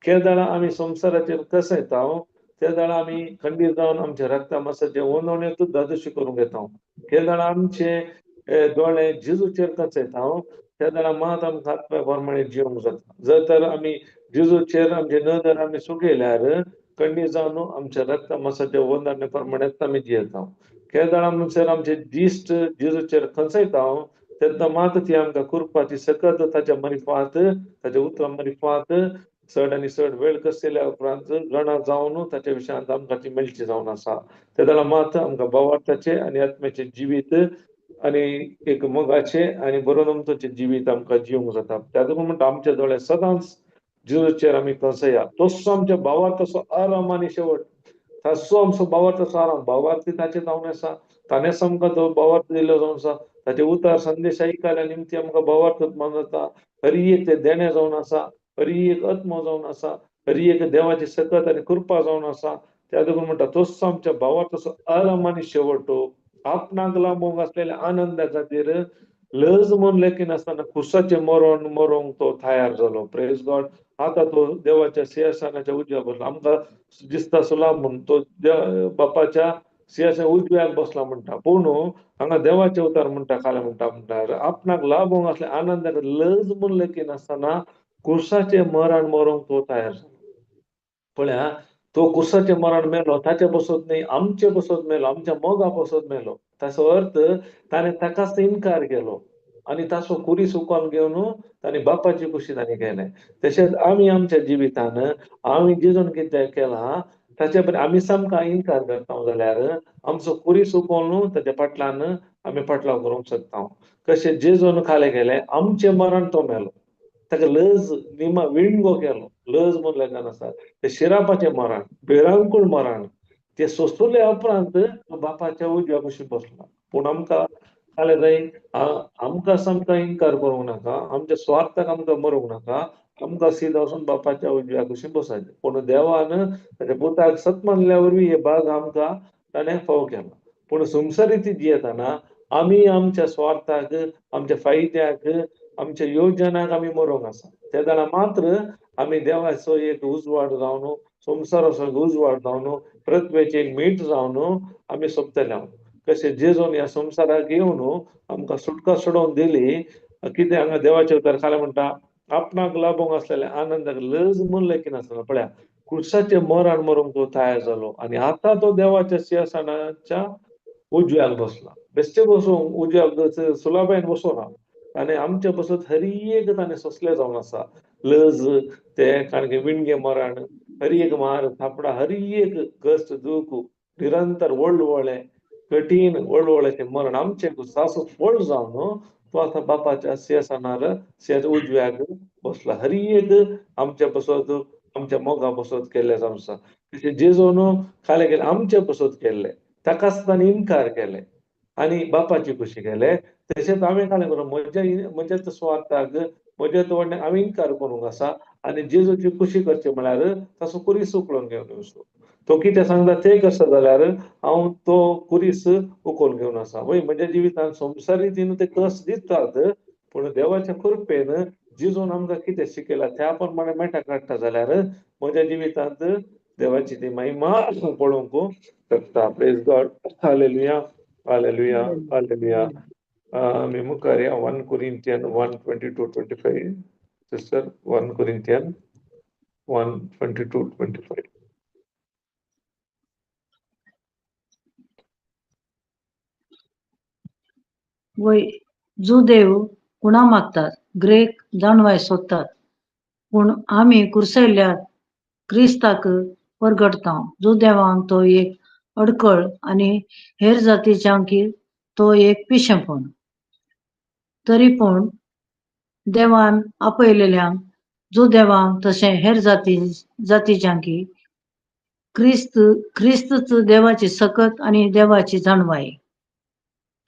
केदाळा आमी संवसाराचेर कसयता त्या दाळा आमी खंडीत जावन आमच्या रक्ता मांसाचे वंदवण्यो दादोशी करूंक येता. केदाळा आमचे दोळे जेजूचेर कचयता त्या दाळा मात आमकां आत्म्या प्रमाणे जिवंक जाता. जर तर आमी जेजूचेर आमचे नदर आमी सुकयल्यार खंडीत जावन आमच्या रक्ता मांसाचे वंदने प्रमाणेच आमी जियेता. केदाळा म्हणसर आमचे दिश्ट जेजूचेर खंचयता तेन्ना मात ती आमकां कुरपाची सकत ताच्या मरिफांत ताच्या उतरां मरिफांत चड आनी चड वेळ कसलेल्या उपरांत गणा जावन ताच्या विशयांत आमकां ती मेळची जावन आसा. त्या दाळा मात आमकां भावार्थाचे आनी आत्म्याचे जिवीत आनी एक मोगाचे आनी बरोनमतोचे जिवीत आमकां जिवंक जाता. त्या देखून म्हणटा आमचे दोळे सदांच जेजूचेर आमी कसया. तसो आमच्या भावार्थ तसो आराम आनी शेवट तसो आमचो भावार्थ तसो आराम भावार्थी ताचे जावन आसा. ताणेंच आमकां तो भावार्थ दिलो जावन आसा. ताचे उतार संदेश आयकल्या निमती आमकां भावार्थ जाता. हरी एक ते देणे जावन आसा. हरी एक आत्मो जावन आसा. हरी एक देवाची सकत आनी कृपा जावन आसा. त्या देखून म्हणटा तसो आमच्या भावार्थ तसो आराम आनी शेवट आपणाक लाबोंक आसलेल्या आनंदा खातीर लज म्हूण लेकीन आसतना खुर्साचें मरण मरोंक तो तयार जालो. Praise God. आता तो देवाच्या सिंहासनाच्या उजव्या बसला. आमकां दिसता सुलाभ म्हूण तो बापाच्या सिंहासनाच्या उजव्याक बसला म्हणटा पूण हांगा देवाचे उतार म्हणटा खाला म्हणटा आपणाक लाबोंक आसल्या आनंदाक लज म्हूण लेकीन आसतना खुर्साचें मरण मरोंक तो तयार जालो. पळया तो कुर्साचें मरण मेलो ताचे बसत न्ही आमचे बसत मेलो आमच्या मोगा बसत मेलो. ताचो अर्थ ताणें ताकाच इन्कार केलो आनी ताचो कुरीस उखोवन घेवन ताणें बापाची कुशी ताणें केलें. तशेंच आमी आमच्या जिवितान आमी जेजून कितें केलां ताचे बरें आमी सामको इन्कार करता जाल्यार आमचो कुरीस उखोवन ताच्या फाटल्यान आमी फाटलाव करूंक शकता. कशें जेजून खालें केलें आमचें मरण तो मेलो. ताका लज विणगो केलो. लज म्हूण लेखान आसा ते शिरापाचें मरण भिरांकूळ मरण ते सोंसुल्या उपरांत बापाच्या उजव्या कुशीक बसला. पूण आमकां जालें जाय आमकां आमकां इन्कार करूंक नाका आमच्या स्वार्थाक आमकां मरूंक नाका आमकां सीद वचून बापाच्या उजव्या कुशीक बसचें. पूण देवान ताच्या पुताक सत मानल्या वरवीं हे भाग आमकां ताणें फावो केला. पूण संवसारीत जियेतना आमी आमच्या स्वार्थाक आमच्या फायद्याक आमच्या योजनाक आमी मरूंक आसा. त्या दाळा मात्र आमी देवाचो एक उजवाड जावन संवसाराचो उजवाड जावन पृथ्वेचें एक मीठ जावन आमी सोंपतले. कशें जेजून ह्या संवसाराक येवन आमकां सुटका सोडोवन दिली. कितें हांगा देवाचे उतार खाला म्हणटा आपणाक लाबोंक आसलेल्या आनंदाक लज म्हूण लेकीन आसतना पळया खुर्साचें मरण मरूंक तो तयार जालो आनी आतां तो देवाच्या सिंहासनाच्या उजव्याक बसला. बेश्टे बसूंक उजव्याक सुलाबायन बसोना ताणें आमचे बसत हरी एक ताणें सोंसलें जावन आसा. लज ते कारण विणगे मरण हरी एक मार थापडा हरी एक कश्ट दूख निरंतर वळवळें कठीण वळवळेचें मरण आमचे सासूक फळ जावन तो आतां बापाच्या सिंहासनार सिंहाच्या उजव्याक बसला. हरी एक आमच्या बसत आमच्या मोगा बसत केल्लें जावन आसा. तशें जेजून खालें केलें आमचे बसत केल्लें ताकाच ताणें इन्कार केले आनी बापाची खुशी केले. तशेंच हांवें कांय करूं म्हज्या स्वार्थाक म्हज्या तोंडाक हांवें इन्कार करूंक आसा आनी जेजूची खुशी करची म्हळ्यार ताचो कुरीस उखलून घेवन येवचो. तो कितें सांगता तें करता जाल्यार हांव तो कुरीस उखलून घेवन आसा. वय म्हज्या जिवितांत संवसारी रितीन ते कस दिसतात, पूण देवाच्या कृपेन जेजून आमकां कितें शिकयलां त्या प्रमाणे मेटा काडटा जाल्यार म्हज्या जिवितांत देवाची ती महिमा पळोवंक शकता. Praise God. Hallelujah, hallelujah, hallelujah. आमी मुखार या 1 Corinthians 1:22-25. Sister 1 Corinthians 1:22-25. वय जुदेव गुणा मागतात, ग्रेक जाणवाय सोदतात, पूण आमी कुरसयल्ल्या क्रिस्ताक परगडता. जुदेवांक तो एक अडखळ आनी हेर जातीच्यांकी तो एक पिशेपण. तरी पूण देवान आपयलेल्यांक जुदेवांक तशें हेर जातीच्यांकी क्रिस्तच देवाची सकत आनी देवाची जाणवाय.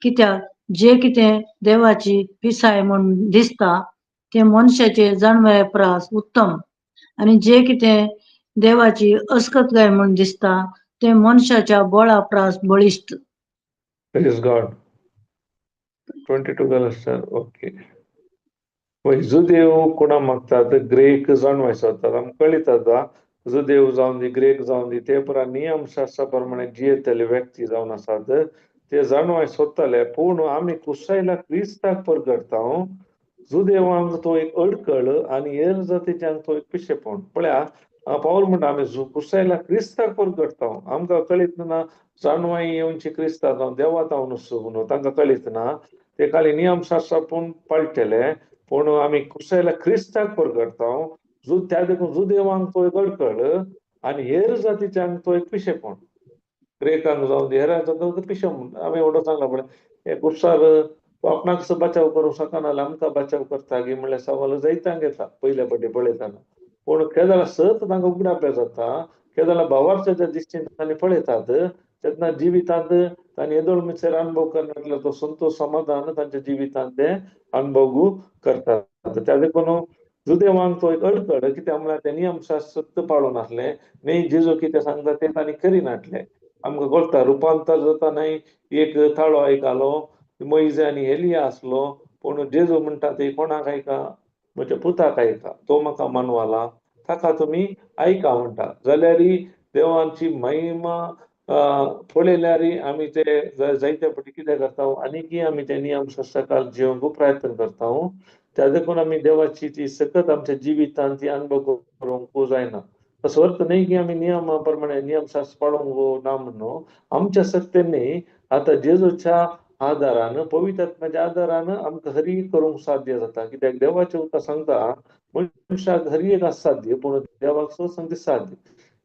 कित्याक जे कितें देवाची पिसाय म्हूण दिसता तें मनशाचे जाणवाये प्रास उत्तम, आनी जे कितें देवाची अस्कतगाय म्हूण दिसता तें मनशाच्या बळा प्रास बळिश्ट. Praise God. 22 जालें सर. ओके. पळय, जुदेव कोणाक मागतात, ग्रेक जाणवाय सोदतात. आमकां कळीत आसा जुदेव जावन दी, ग्रेक जावन दी, ते पुरा नियमशास्त्रा प्रमाणे जियेतले व्यक्ती जावन आसात, ते जाणवाय सोदताले. पूण आमी कुसयल्या क्रिस्ताक परगडता. जुदेवांक तो एक अडखळ आनी हेर जातीच्यांक तो एक पिशेपण. पळया, पाऊल म्हणटा आमी कुसयल्या क्रिस्ताक परगडता. आमकां कळीत ना जाणवाय येवची क्रिस्ता जावन देवा जावन न्हू, तांकां कळीत ना. ते खाली नियमशास्त्र पूण पाळटले, पूण आमी कुसयल्या क्रिस्ताक परगडता. त्या देखून जुदेवांक तो एक अडखळ आनी हेर जातीच्यांक तो एक पिशेपण. ग्रेकांक जावन दी, हेर जातींक पिशेपण. हांवें एवढो सांगला. पण हे कुर्सार तो आपणाक कसो बचाव करूंक शकना जाल्यार आमकां बचाव करता गी म्हणल्यार सवाल जायत्यांक येता पयल्या फावटी पळयतना. पूण केन्ना जाल्यार सत तांकां उगडापे जाता. केन्ना जाल्यार भावार्थाच्या दिश्टीन तांणी पळयतात तेन्ना जिवितांत तांणी येदोळ मिसर अनुभव करनातलो तो संतोष समाधान तांच्या जिवितांत ते अनुभव करतात. त्या देखून जुदेवांक तो एक अडखळ, कित्याक म्हळ्यार ते नियमशास्त्र सत्य पाळून आसले न्ही. जेजू कितें सांगता तें तांणी करिनासले. आमकां कळटा रुपांतर जाताना एक थाळो आयकलो, मोइज आनी एलिया आसलो, पूण जेजू म्हणटा ते कोणाक आयका? म्हज्या पुताक आयका, तो म्हाका मानवाला, ताका तुमी आयका म्हणटा. जाल्यार देवाची महिमा पळयल्यार आमी ते जायते फावटी कितें करता, आनीकय आमी ते नियमशास्त्राक जिवंक प्रयत्न करता. त्या देखून आमी देवाची ती सकत आमच्या जिवितांत ती अनुभव करूंक जायना. तसो अर्थ न्ही की आमी नियमा प्रमाणे नियमशास्त्र पाळूंक ना म्हणून. आमच्या सत्तेनी आता जेजूच्या आदारान, पवित्र आत्म्याच्या आदारान आमकां हरी करूंक साध्य जाता. कित्याक देवाचें उतर सांगता मनशाक हरी एक असाध्य, पूण देवाक सगळें साध्य.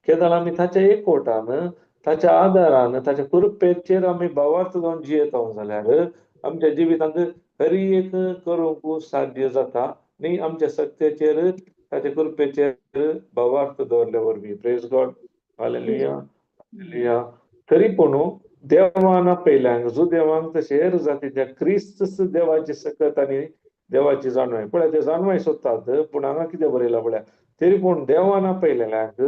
केदार आमी ताच्या एकवटान, ताच्या आदारान, ताच्या कृपेचेर आमी भावार्थ जावन जियेता जाल्यार आमच्या जिवितांत हरी एक करूंक साध्य जाता न्ही. आमच्या सत्तेचेर, ताच्या कृपेचेर भावार्थ दवरले वरवीं. Praise God. Hallelujah, hallelujah. तरी पूण देवान आपयल्यांक, जुदेवांक तशें हेर जातीच्या क्रिस्तच देवाची सकत आनी देवाची जाणवाय. पळय, ते जाणवाय सोदतात, पूण हांगा कितें बरयलां पळया, तरी पूण देवान आपयलेल्यांक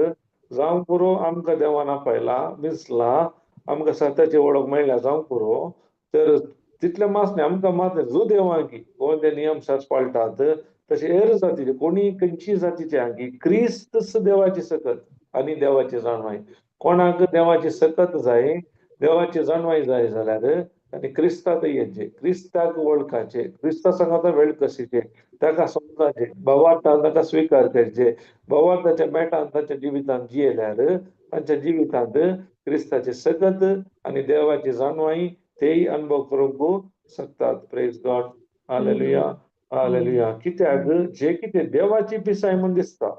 जावं पुरो आमकां देवान आपयला, दिसला, आमकां सत्याची वळख मेळ्ळ्या जावं पुरो, तर तितलें मात न्ही, आमकां मात जुदेवांकी कोण ते नियमशास्त्र पाळटात तशें हेर जातीचे कोणी खंयची जातीचे क्रिस्तच देवाची सकत आनी देवाची जाणवाय. कोणाक देवाची सकत जाय, देवाची जाणवाय जाय जाल्यार तांणी क्रिस्ताक येवचें, क्रिस्ताक वळखाचे, क्रिस्ता सांगाता वेळ कशीचे, ताका समजाचे, भावार्थान ताका स्विकार करचे, भावार्थाच्या मेटान ताच्या जिवितांत जियेल्यार तांच्या जिवितांत क्रिस्ताची सकत आनी देवाची जाणवाय तेय अनुभव करूंक शकतात. Praise God. Hallelujah, hallelujah. कित्याक जे कितें देवाची पिसाय म्हूण दिसता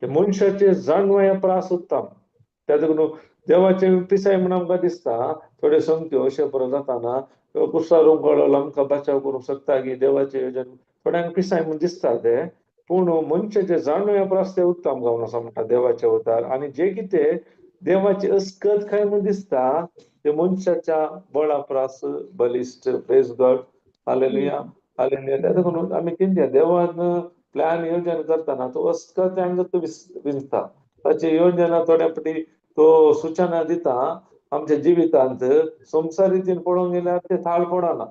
ते मनशाचे जाणवाया प्रास उत्तम. त्या देखून देवाचे पिसाय म्हूण आमकां दिसता थोड्यो संगत्यो अशें बरो जाताना कुसारूंक कळलो आमकां बचाव करूंक शकता की देवाचे येवजण थोड्यांक पिसाय म्हूण दिसता ते, पूण मनशाचे जाणवाया प्रास ते उत्तम जावन आसा म्हणटा देवाचे अवतार. आनी जे कितें देवाची अस्कत काय म्हूण दिसता ते मनशाच्या बळाप्रास बलिष्ठ प्रेज गॉड हालेलुया हालेलुया त्या देखून आमी कितें देवान प्लॅन योजना करतना तो अस्का त्यांग तो विंचता ताची योजना थोड्या फाटी तो सूचना दिता आमच्या जिवितांत संसार रितीन पळोवंक गेल्यार ते थाळ पडना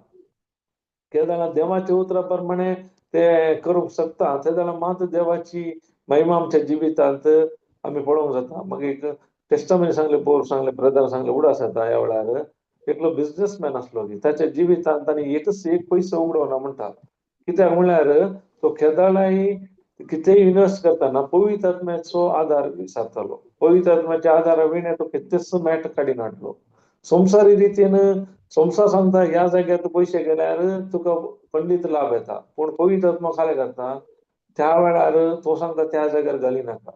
ते जाल्यार देवाच्या उतरा प्रमाणे ते करूंक शकता ते जाल्यार मात देवाची महिमा आमच्या जिवितांत आमी पळोवंक जाता म्हाका एक टेस्टामेंट सांगले पोर सांगले ब्रदर सांगले उडास येता ह्या वेळार एकलो बिझनेसमॅन आसलो की ताच्या जिवितांत ताणी एकच एक पयसो उडोवना म्हणटा कित्याक म्हळ्यार तो केदाळाय कितेंय इन्वेस्ट करतना पवित्र आत्म्याचो आधार विचारतालो पवित्र आत्म्याच्या आधारा विणे तो कितेंच मेट काडीन हाडलो संवसारी रितीन संसार सांगता ह्या जाग्यार तूं पयशे गेल्यार तुका खंडीत लाभ येता पूण पवित्र आत्मा काय करता त्या वेळार तो सांगता त्या जाग्यार घाली नाका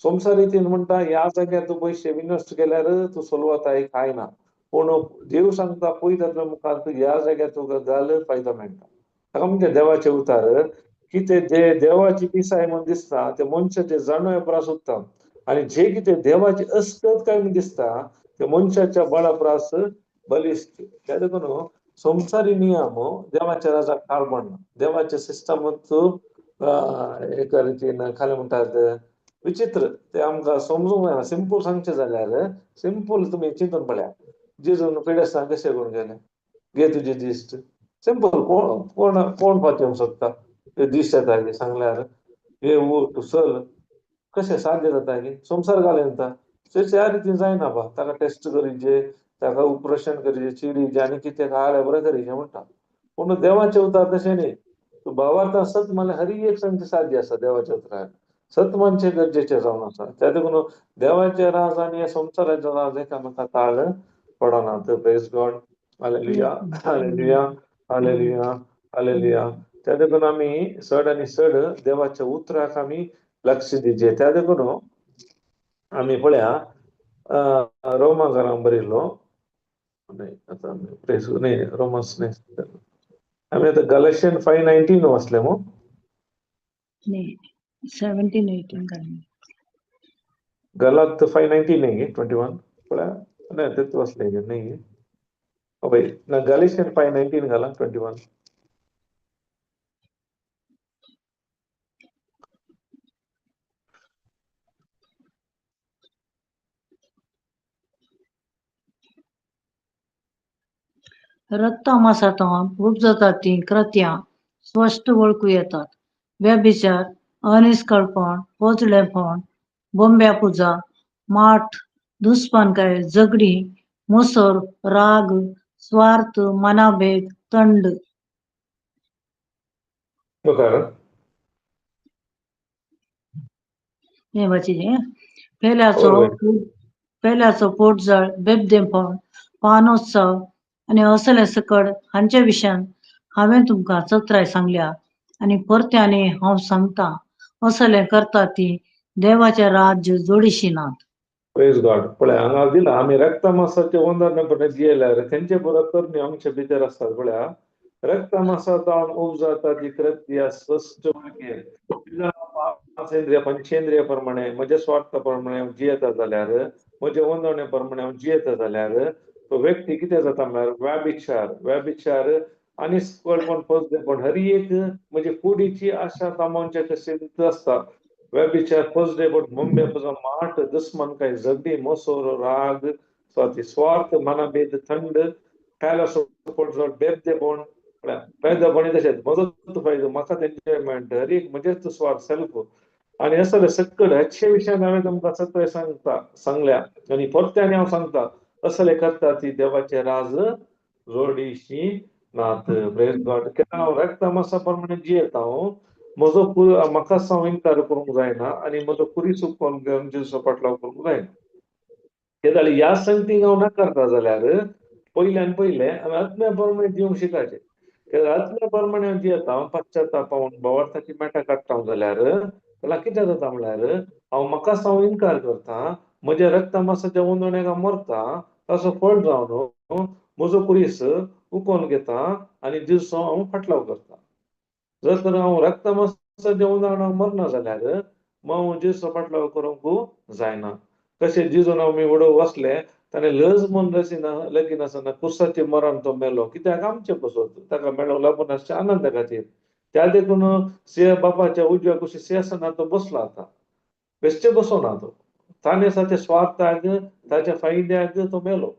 संसार रितीन म्हणटा ह्या जाग्यार तूं पयशे इन्वेस्ट केल्यार तूं चलवता काय ना पूण देव सांगता पवित्र आत्म्या मुखार तूं ह्या जाग्यार तुका घाल फायदो मेळटा ताका म्हणजे देवाचे उतार की ते जे देवाची पिसाय म्हणून दिसता ते मनशाचे जाणवे प्रास उत्तम आणि जे कितें देवाची अस्कत काय म्हणून दिसता ते मनशाच्या बळाप्रास बलिष्ठ त्या देखून संसारी नियम देवाच्या राजाक काळ पडना देवाचे सिस्टमच एका रितीन खाली म्हणटात विचित्र ते आमकां समजूंक जायना सिंपल सांगचे जाल्यार सिंपल तुमी चिंतून पळया जेजून पिडेस्तान कशें करून गेले घे तुजे दिश्ट सिंपल कोण कोण कोण पातयेवंक शकता ते दिश्ट येता की सांगल्यार हे तूं चल कशें साध्य जाता की संसार घाल येता त्या रितीन जायना बा ताका टेस्ट करीचे ताका ऑपरेशन करीचे चिरीचे आनी कितें खाले बरें करीचे म्हणटा पूण देवाचे उतार तशें न्ही तूं भावार्थ सत म्हणल्यार हरी एक सांगचे साध्य आसा देवाच्या उतरार सत मानचे गरजेचे जावन आसा त्या देखून देवाचे राज आनी हे संसाराचे राज एकामेका ताळ पडनात praise God hallelujah hallelujah hallelujah hallelujah त्या देखून आमी चड आनी चड देवाच्या उतराक आमी लक्ष दिवचे त्या देखून आमी पळया रोमाकारांक बरयलो नाही आता प्रेस नाही रोमन्स नाही आमी आतां गलेशियन 5:19 वाचले मग नाही 17-18 घालून गलात 5:19 नाही 21 पळया नाही तेच वाचले नाही भाई ना गलेशियन 5:19 घाला 21 रक्तामासांतल्यान उपजतात ती कृत्यां स्पश्ट वळखू येतात व्यभिचार अनिष्कळपण पोचडेपण बोंब्या पुजा माठ दुस्पानकाय झगडी मोसर राग स्वार्थ मनाभेद तंड मुखार हे वाचिले होय पेल्याचो पोटजळ बेबदेपण पानोत्सव आणि असले सकट हांचे विशयान हांवें तुमकां सत्राय सांगल्या आणि परत्याने हांव सांगता असले करता ती देवाचे राज्य जोडिशी नात प्रेज गॉड पळया हांगा दिला आमी रक्तमांसाचे वंदनपणे जियेल्यार तेंचे बरोबर करणी आमचे भितर आसतात पळया रक्तमांसांतल्यान उपजाता ती कृत्या स्पश्ट वळखी पांचेंद्रिय पंचेंद्रिय प्रमाणे म्हज्या स्वार्था प्रमाणे हांव जियेता जाल्यार म्हजे वंदणे प्रमाणे हांव जियेता जाल्यार तो व्यक्ती कितें जाता म्हळ्यार व्याभिचार आनी पण पळय हर एक म्हणजे कुडीची आशा कामांचे कशें आसता व्यभिचार फसडे पण मुंबई पुजा माठ दुश्मन काय झगडी मोसोर राग स्वार्थ मनाभेद थंड खायला सपोर्ट बेबदेपण पैदपणी तशेंच मजत फायदो म्हाका एन्जॉयमेंट हर एक म्हणजे स्वार्थ सेल्फ आणि असले सकट हेचे विशयान हांवें तुमकां सगळे सांगल्या आणि परत्याने हांव सांगता असले करता ती देवाचे राज जोडीशी नात प्रेज गॉड कित्याक हांव रक्तमांसा प्रमाणे जियेता हांव म्हजो म्हाका हांव इन्कार करूंक जायना आनी म्हजो पुरी चुकोवन घेवन जेजू फाटल्यान करूंक जायना ते जाल्यार ह्या संगतीक हांव नाकारता जाल्यार पयल्यान पयलें हांवें आत्म्या प्रमाणे जिवंक शिकायचें कित्याक आत्म्या प्रमाणे हांव जियेता पश्चाताप पावून भावार्थाची मेटां काडटा जाल्यार जाल्यार कितें जाता म्हळ्यार हांव इन्कार करता म्हज्या रक्तमांसाच्या वंदण्याक हांव मरता ताचो फळ जावन म्हजो कुरीस उखोवन घेता आनी दिवसो हांव फाटलाव करता जर तर हांव रक्तमांसाच्या वंदनाक मरना जाल्यार हांव जेजू फाटलाव करूंक जायना कशें जेजून हांव मी वडो वसले ताणें लज म्हूण रचिना लगीनासतना कुर्साचें मरण तो मेलो कित्याक आमचे बसत ताका मेळो लबनाच्या आनंदा खातीर त्या देखून बापाच्या उजव्या कुशी सिंहासनार तो बसलो आता बेश्टे बसोना तो ताणें ताच्या स्वार्थाक ताच्या फायद्याक तो मेलो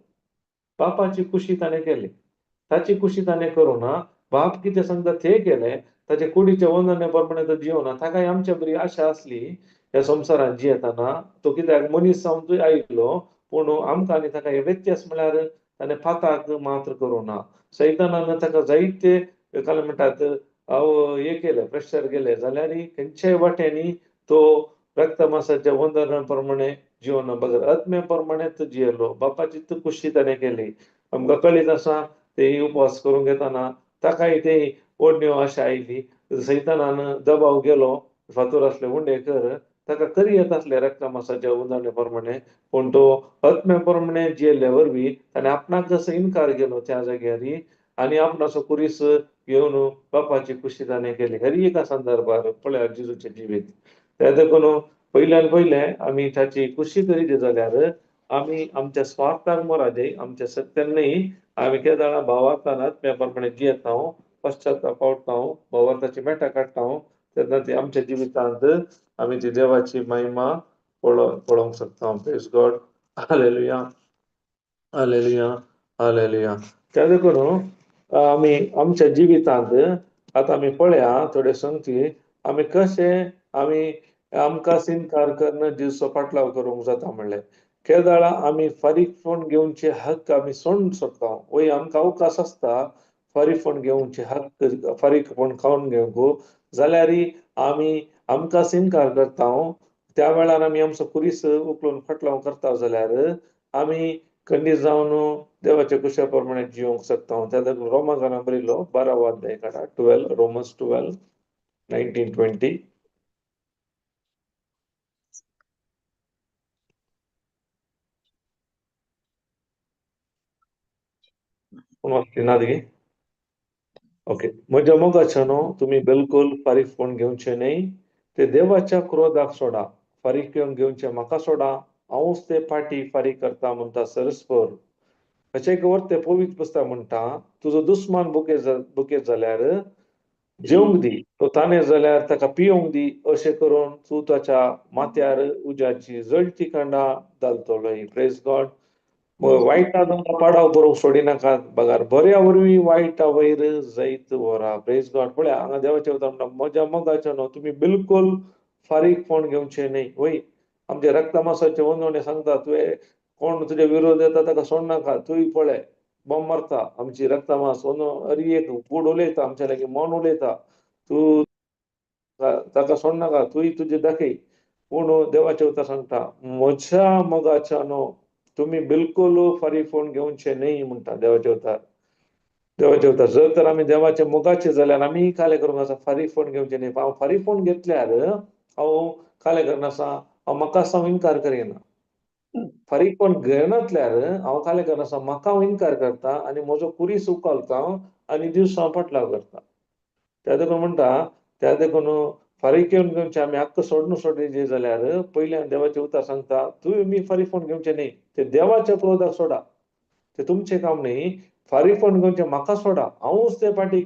बापाची कुशी ताणें केली ताची कुशी ताणें करुना बाप कितें सांगता तें केलें ताचे कुडीच्या वंदने प्रमाणे तो जिवना ताकाय आमच्या बरी आशा असली ह्या संवसारांत जियेतना तो कित्याक मनीस जावन आयिल्लो पूण आमकां आनी ताका हे व्यत्यास म्हळ्यार ताणें फाताक मात्र करुना सैतानान ताका जायते काल म्हणटात हे केले प्रेशर केले जाल्यार खंयच्याय वाट्यांनी तो रक्त मांसाच्या वंदना प्रमाणे जिवना बगर आत्म्या प्रमाणेच जियेलो बापाची कुशी ताणें केली आमकां कळीत आसा ते उपवास करूंक घेताना ताकाय ते ओडण्यो आशा आयली सैतानान दबाव गेलो फातर असले उंडे कर ताका करी येत असले रक्त मांसाच्या वंदने प्रमाणे पूण तो आत्म्या प्रमाणे जियेल्ल्या वरवीं ताणें आपणाक जसो इन्कार केलो त्या जाग्यार आनी आपणाचो कुरीस घेवन बापाची कुशी ताणें केली हर एका संदर्भार पळयात जेजूचें जिवीत त्या देखून पयल्यान पयलें आमी ताची कुशी करीत जाल्यार आमी आमच्या स्वार्थाक मोरादे आमच्या सत्यान न्ही आमी केदाळा भावार्थानात त्या प्रमाणे जियेता पश्चाताप पावता भावार्थाची मेटां काडटा तेन्ना ती आमच्या जिवितांत आमी ती देवाची महिमा पळोवंक शकता praise God hallelujah hallelujah hallelujah त्या देखून आमी आमच्या जिवितांत आतां आमी पळया थोडे संगती आमी कशे आमी आमकां इन्कार करून जिवचो फाटलाव करूंक जाता म्हणलें केदाळा आमी फारीकपण घेवचे हक्क आमी सोडूंक शकता वय आमकां अवकाश आसता फारीकपण घेवचे हक्क फारीकपण खावन घेवंक जाल्यार आमी आमकां इन्कार करता त्या वेळार आमी आमचो कुरीस उखलून फाटलाव करता जाल्यार आमी खंडीत जावन देवाच्या कुशा प्रमाणे जिवंक शकता त्या देखून रोमाकारान बरयलो 12 अध्याय काडा 12 रोमन्स 12 19-20 ओके म्हज्या मोगाच्यानो तुमी बिलकुल फारीकपण घेवचे न्ही ते देवाच्या क्रोधाक सोडा फारीकपण घेवचे म्हाका सोडा हांवूच ते फाटी फारीक करता म्हणटा सरस्पर अशें एक ते पवित्र पुस्तक म्हणटा तुजो दुस्मान बुकेत जाल्यार जेवंक दी तो ताणें जाल्यार ताका पिवंक दी अशें करून तूं ताच्या माथ्यार उज्याची जळटी कांडा घालतलो प्रेज गॉड वायटा तुमकां पाडाव करूंक सोडिनाकात बगार बऱ्या वरवीं वायटा वयर जायत वरां प्रेज गॉड पळया हांगा देवाचें उतर म्हणटा म्हज्या मोगाच्या न्हू तुमी बिलकुल फारीकपण घेवचें न्ही वय आमचे रक्त मांसाचे वंदणे सांगता तुवें कोण तुजे विरोध येता ताका सोडनाका तूंय पळय बॉम्ब मारता आमची रक्त मांस हर एक कूड उलयता आमच्या लागीं मन उलयता तूं ताका सोडनाका तूंय तुजें दाखय पूण देवाचें उतर सांगता म्हज्या मोगाच्या न्हू तुमी बिलकुल फारीकपण घेवचे न्ही म्हणटा देवाचें उतर जर तर आमी देवाचे मोगाचे जाल्यार आमी काले करूंक आसा फारीकपण घेवचें न्ही हांव फारीकपण घेतल्यार हांव काले करनासा हांव म्हाका हांव इन्कार करिना फारीकपण घेनातल्यार हांव काले करनासा म्हाका हांव इन्कार करता आनी म्हजो कुरीस उखलता आनी दिवस हांव फाटलाव करता त्या देखून म्हणटा त्या देखून फारीकपण घेवचें आमी हक्क सोडचे जाल्यार पयल्यान देवाचें उतर सांगता तुमी फारीकपण घेवचें न्ही ते देवाच्या क्रोधाक सोडा ते तुमचें काम न्ही फारीकपण घेवचें म्हाका सोडा हांवूच ते फाटी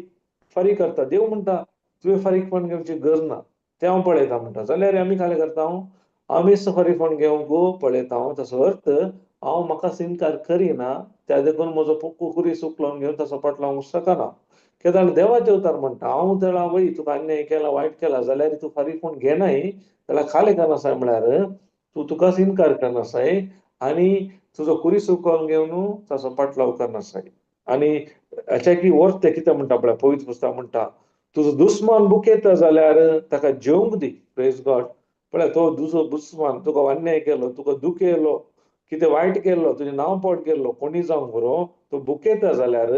फारीक करता देव म्हणटा तुवें फारीकपण घेवची गरज ना तें हांव पळयता म्हणटा जाल्यार आमी काले करता आमीच फारीकपण घेवंक पळयता तसो अर्थ हांव म्हाका इन्कार करिना त्या देखून म्हजो कुरीस उखलून घेवन तसो फाटलाव शकना केदार देवाचें उतर म्हणटा हांव तेळा वय तुका अन्याय केला वायट केला जाल्यार तूं फारीकपण घेनाय जाल्यार खाले करनासाय म्हळ्यार तूं तुकाच इन्कार करनासाय आनी तुजो कुरीस उखलून घेवन तसो फाटलाव करनासाय आनी हाच्या की वर्थ ते कितें म्हणटा पळय पवित्र पुस्तक म्हणटा तुजो दुस्मान बुकेता जाल्यार ताका जेवंक दी प्रेज गॉड पळय तो तुजो दुस्मान तुका अन्याय केलो तुका दुख येयलो कितें वायट केल्लो तुजें नांव पोट केल्लो कोणी जावं बरो तो बुकेता जाल्यार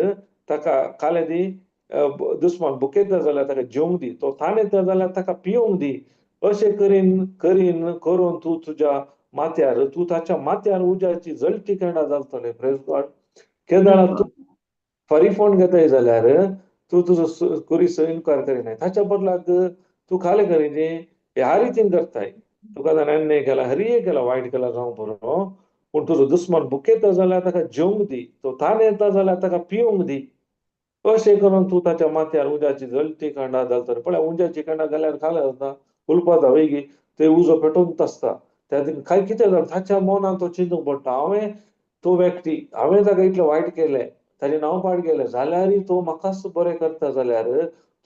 ताका काले दी दुस्मान बुकेता जाल्यार ताका जेवंक दी तो ताणें येता जाल्यार ताका पिवंक दी अशें करून तूं तुज्या माथ्यार तूं ताच्या माथ्यार उज्याची जळटी कांडा घालतलें प्रेज गॉड केदार तूं फारीकपण घेताय जाल्यार तूं तुजो कुरीस इन्कार करिनाय ताच्या बदलाक तूं खाले करिना ह्या रितीन करताय तुका जाणा अन्याय केला हर एक केला वायट केला जावं बरो पूण तुजो दुस्मन भुकेता जाल्यार ताका जेवंक दी, तो तान येता जाल्यार ताका पिवंक दी. अशें करून तूं ताच्या माथ्यार उज्याची जळटी कांडा घालतलो. पळय उज्याची कांडा घाल्यार खाल्यार जाता, उलपा वयगी ते उजो पेटोवंक आसता. त्या काय कितें जाता ताच्या मनांत तो चिंतूंक पडटा, हांवें तो व्यक्ती हांवें ताका इतलें वायट केलें, ताचें नांव पाड केलें जाल्यारय तो म्हाकाच बरें करता जाल्यार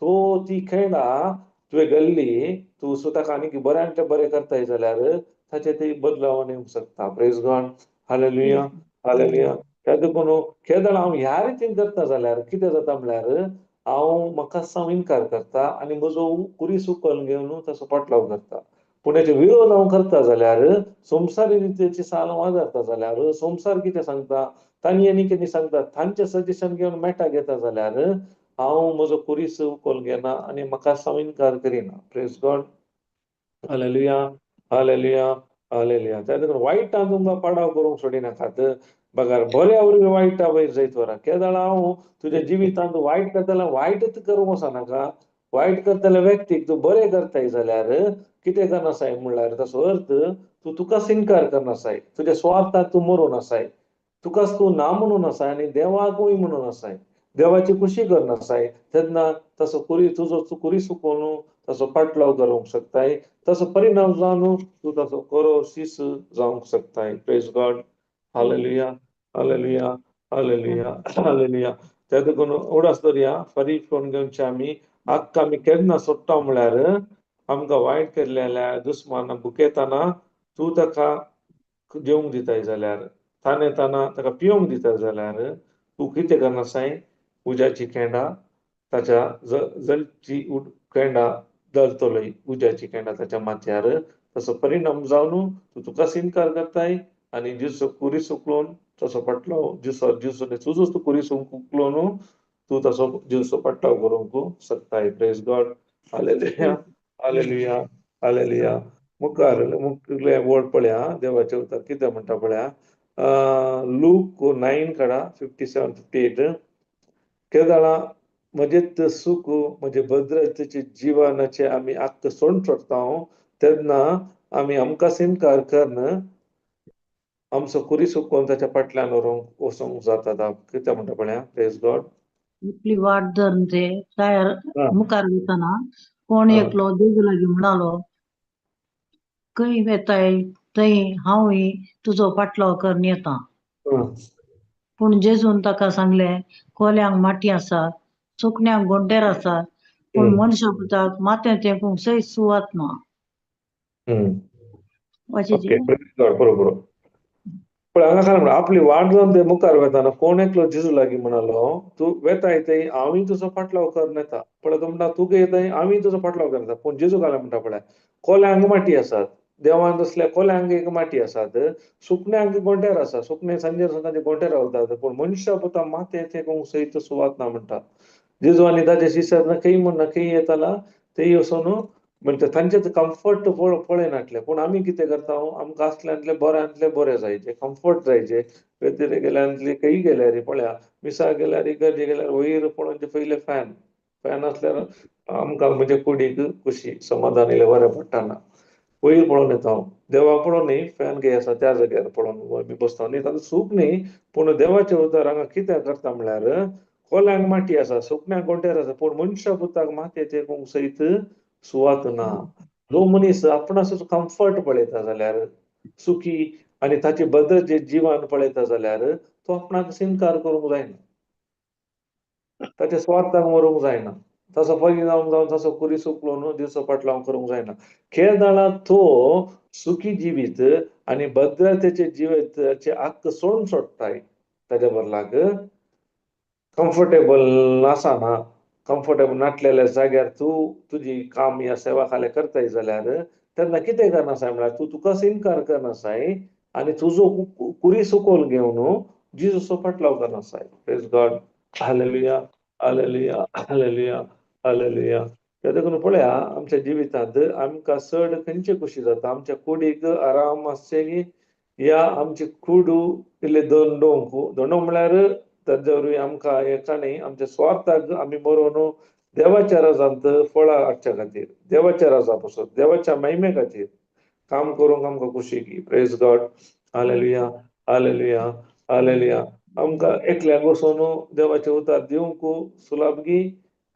तो ती खेळा तुवें गेल्ली तूं ताका आनीक बऱ्यांतलें बरें करताय जाल्यार ताचे ती बदलावण येवंक शकता. Praise God. Hallelujah, hallelujah. त्या देखून केदळ हांव ह्या रितीन करता जाल्यार कितें जाता म्हळ्यार हांव म्हाकाच हांव इन्कार करता आनी म्हजो कुरीस उखलून घेवन ताचो पाटलाव करता. पूण हेचे विरोध हांव करता जाल्यार संवसारी रितीची साल वाजरता जाल्यार संवसार कितें सांगता, तांणी आनी कितें सांगता, तांचें सजेशन घेवन मेटा घेता जाल्यार हांव म्हजो कुरीस उखलून घेना आनी म्हाकाच हांव इन्कार करिना. Praise God. Hallelujah, hallelujah, hallelujah. त्या देखून वायटान तुमकां पाडाव करूंक सोडिनाकात. बघार बऱ्या वरवीं वायटा वयर जायत व्हरा. केदळ हांव तुज्या जिवितांत वायट करता जाल्यार वायटच करूंक वचनाका. वायट करतल्या व्यक्तीक तूं बरें करताय जाल्यार कितें करनासाय म्हणल्यार ताचो अर्थ तूं तुकाच इन्कार करनासाय. तुज्या स्वार्थाक तूं मरून आसाय. तुकाच तूं ना म्हणून आसाय आनी देवाकूय म्हणून आसाय. देवाची खुशी करनासाय. तेन्ना तसो तुजो कुरीस उखलून ताचो पाटलाव करूंक शकताय. ताचो परिणाम जावन तूं ताचो खरो शीस जावंक शकताय. Praise God. Hallelujah, hallelujah, hallelujah, hallelujah. त्या देखून उडास दवरया फरीक कोण घेवचे आमी हक्क आमी केन्ना सोडटा म्हळ्यार आमकां वायट केल्ले जाल्यार दुस्मान भुकेताना तूं ताका जेवंक दिताय जाल्यार, तान येताना ताका पिवंक दिता जाल्यार तूं कितें करनासाय उज्याची केंडा ताच्या जळची केंडा धरतलोय उज्याची केंडा ताच्या माथ्यार. ताचो परिणाम जावन तूं तुकाच इन्कार करताय आनी जिसो कुरीस उखलून तसो पाटलाव तुजोच कुरीस उखलून तूं ताचो जिवसो पाटलाव करूंक शकताय. Praise God. Hallelujah, hallelujah, hallelujah. मुखार मुखेले वर्ड पळया देवाचे उतर कितें म्हणटा पळया. लूक 9 काडा 57-58. केदळा म्हजेत सूख म्हणजे भद्रतेचे जीवनाचे आमी हक्क सोडून सोडता तेन्ना आमी आमकांच इन्कार करन आमचो कुरीस उखलून ताच्या फाटल्यान व्हरोंक वचोंक जाता. कितें म्हणटा पळया. Praise God. आपली वाट धरून ते टायर मुखार वयताना कोण एकलो देव लागीं म्हणालो, खंय वेताय थंय हांवूय तुजो पाटलाव करून येता. पूण जेजून ताका सांगलें, कोल्यांक माटी आसा, सुकण्यांक गोंडेर आसा, पूण मनशा पुताक माथ्यां तेंपूंक सयत सुवात ना. ओके, बरोबर. पण हांगा काय म्हणा आपली वाट जावन ते मुखार वेताना कोण एकलो जेजू लागीं म्हणालो, तूं वेताय थंय हांवूय तुजो पाटलाव करून येता. पळय तो म्हणटा तूं येताय हांवूय तुजो पाटलाव करता. पूण जेजू काय म्हणटा पळय, कोल्यांक माटी आसात, देवान तसल्या कोल्यांक एक माटी आसात, सुकण्यांक गोंडेर आसा, सुकणे सांजेर तांचे गोंडेर रावतात, पूण मनशा पुता माथ्या तेंकूंक सयत सुवात ना म्हणटा. जेजू आनी ताचे शिश्यां खंय म्हणना खंय येताला थंय वचून म्हणजे तांचे कम्फर्ट पळयनातले. पूण आमी कितें करता आमकां असल्यांतले बऱ्यांतले बरें जायचे, कम्फर्ट जायचे. वेतेरे गेल्यार खंय गेल्यार पळया मिसा गेल्यार इगर्जे गेल्यार वयर पळोवन पयले फॅन आसल्यार आमकां म्हणजे कुडीक खुशी समाधान येयलें बरें पडटाना. वयर पळोवन येता हांव. देवा पळोवन न्ही फॅन खंय आसा त्या जाग्यार पळोवन आमी बसता न्ही ताचो सूख न्ही. पूण देवाचें उतर हांगा कितें करता म्हळ्यार कोल्यांक माटी आसा, सुकण्यांक गोंडेर आसा, पूण मनशा पुताक माथ्या तेंकूंक सयत सुवात ना. जो मनीस आपणाचो कम्फर्ट पळयता जाल्यार सुखी आनी ताचे बद्दलचे जिवन पळयता जाल्यार तो आपणाक इन्कार करूंक जायना. ताच्या स्वार्थाक मरूंक जायना. ताचो परिणाम जावन ताचो कुरीस उखलून दिवचो पाटलाव करूंक जायना. केदळा तो सुखी जिवीत आनी भद्रतेचे जिविताचे हक्क सोडून सोडटाय ताच्या बदलाक कम्फर्टेबल आसाना, कम्फर्टेबल नासलेल्या जाग्यार तूं तुजी काम या सेवा खाले करताय जाल्यार तेन्ना कितें करनासाय म्हळ्यार तूं तुकाच इन्कार करनासाय आनी तुजो कुरीस उखलून घेवन जिजूचो पाटलाव करनासाय. Praise God. Hallelujah, hallelujah, hallelujah, hallelujah. त्या देखून पळया आमच्या जिवितांत आमकां चड खंयची खुशी जाता, आमच्या कुडीक आराम आसचे की या आमची कूड इल्ले दंडोवंक म्हळ्यार ताजे वरवीं आमकां हेका न्ही आमच्या स्वार्थाक आमी मरोवन देवाच्या राजांत फळां हाडच्या खातीर, देवाच्या राजा पासून देवाच्या महिमे खातीर काम करूंक आमकां खुशी की. Praise God. Hallelujah, hallelujah hallelujah आमकां एकल्याक वचून देवाचे उतार दिवंक सुलाभगी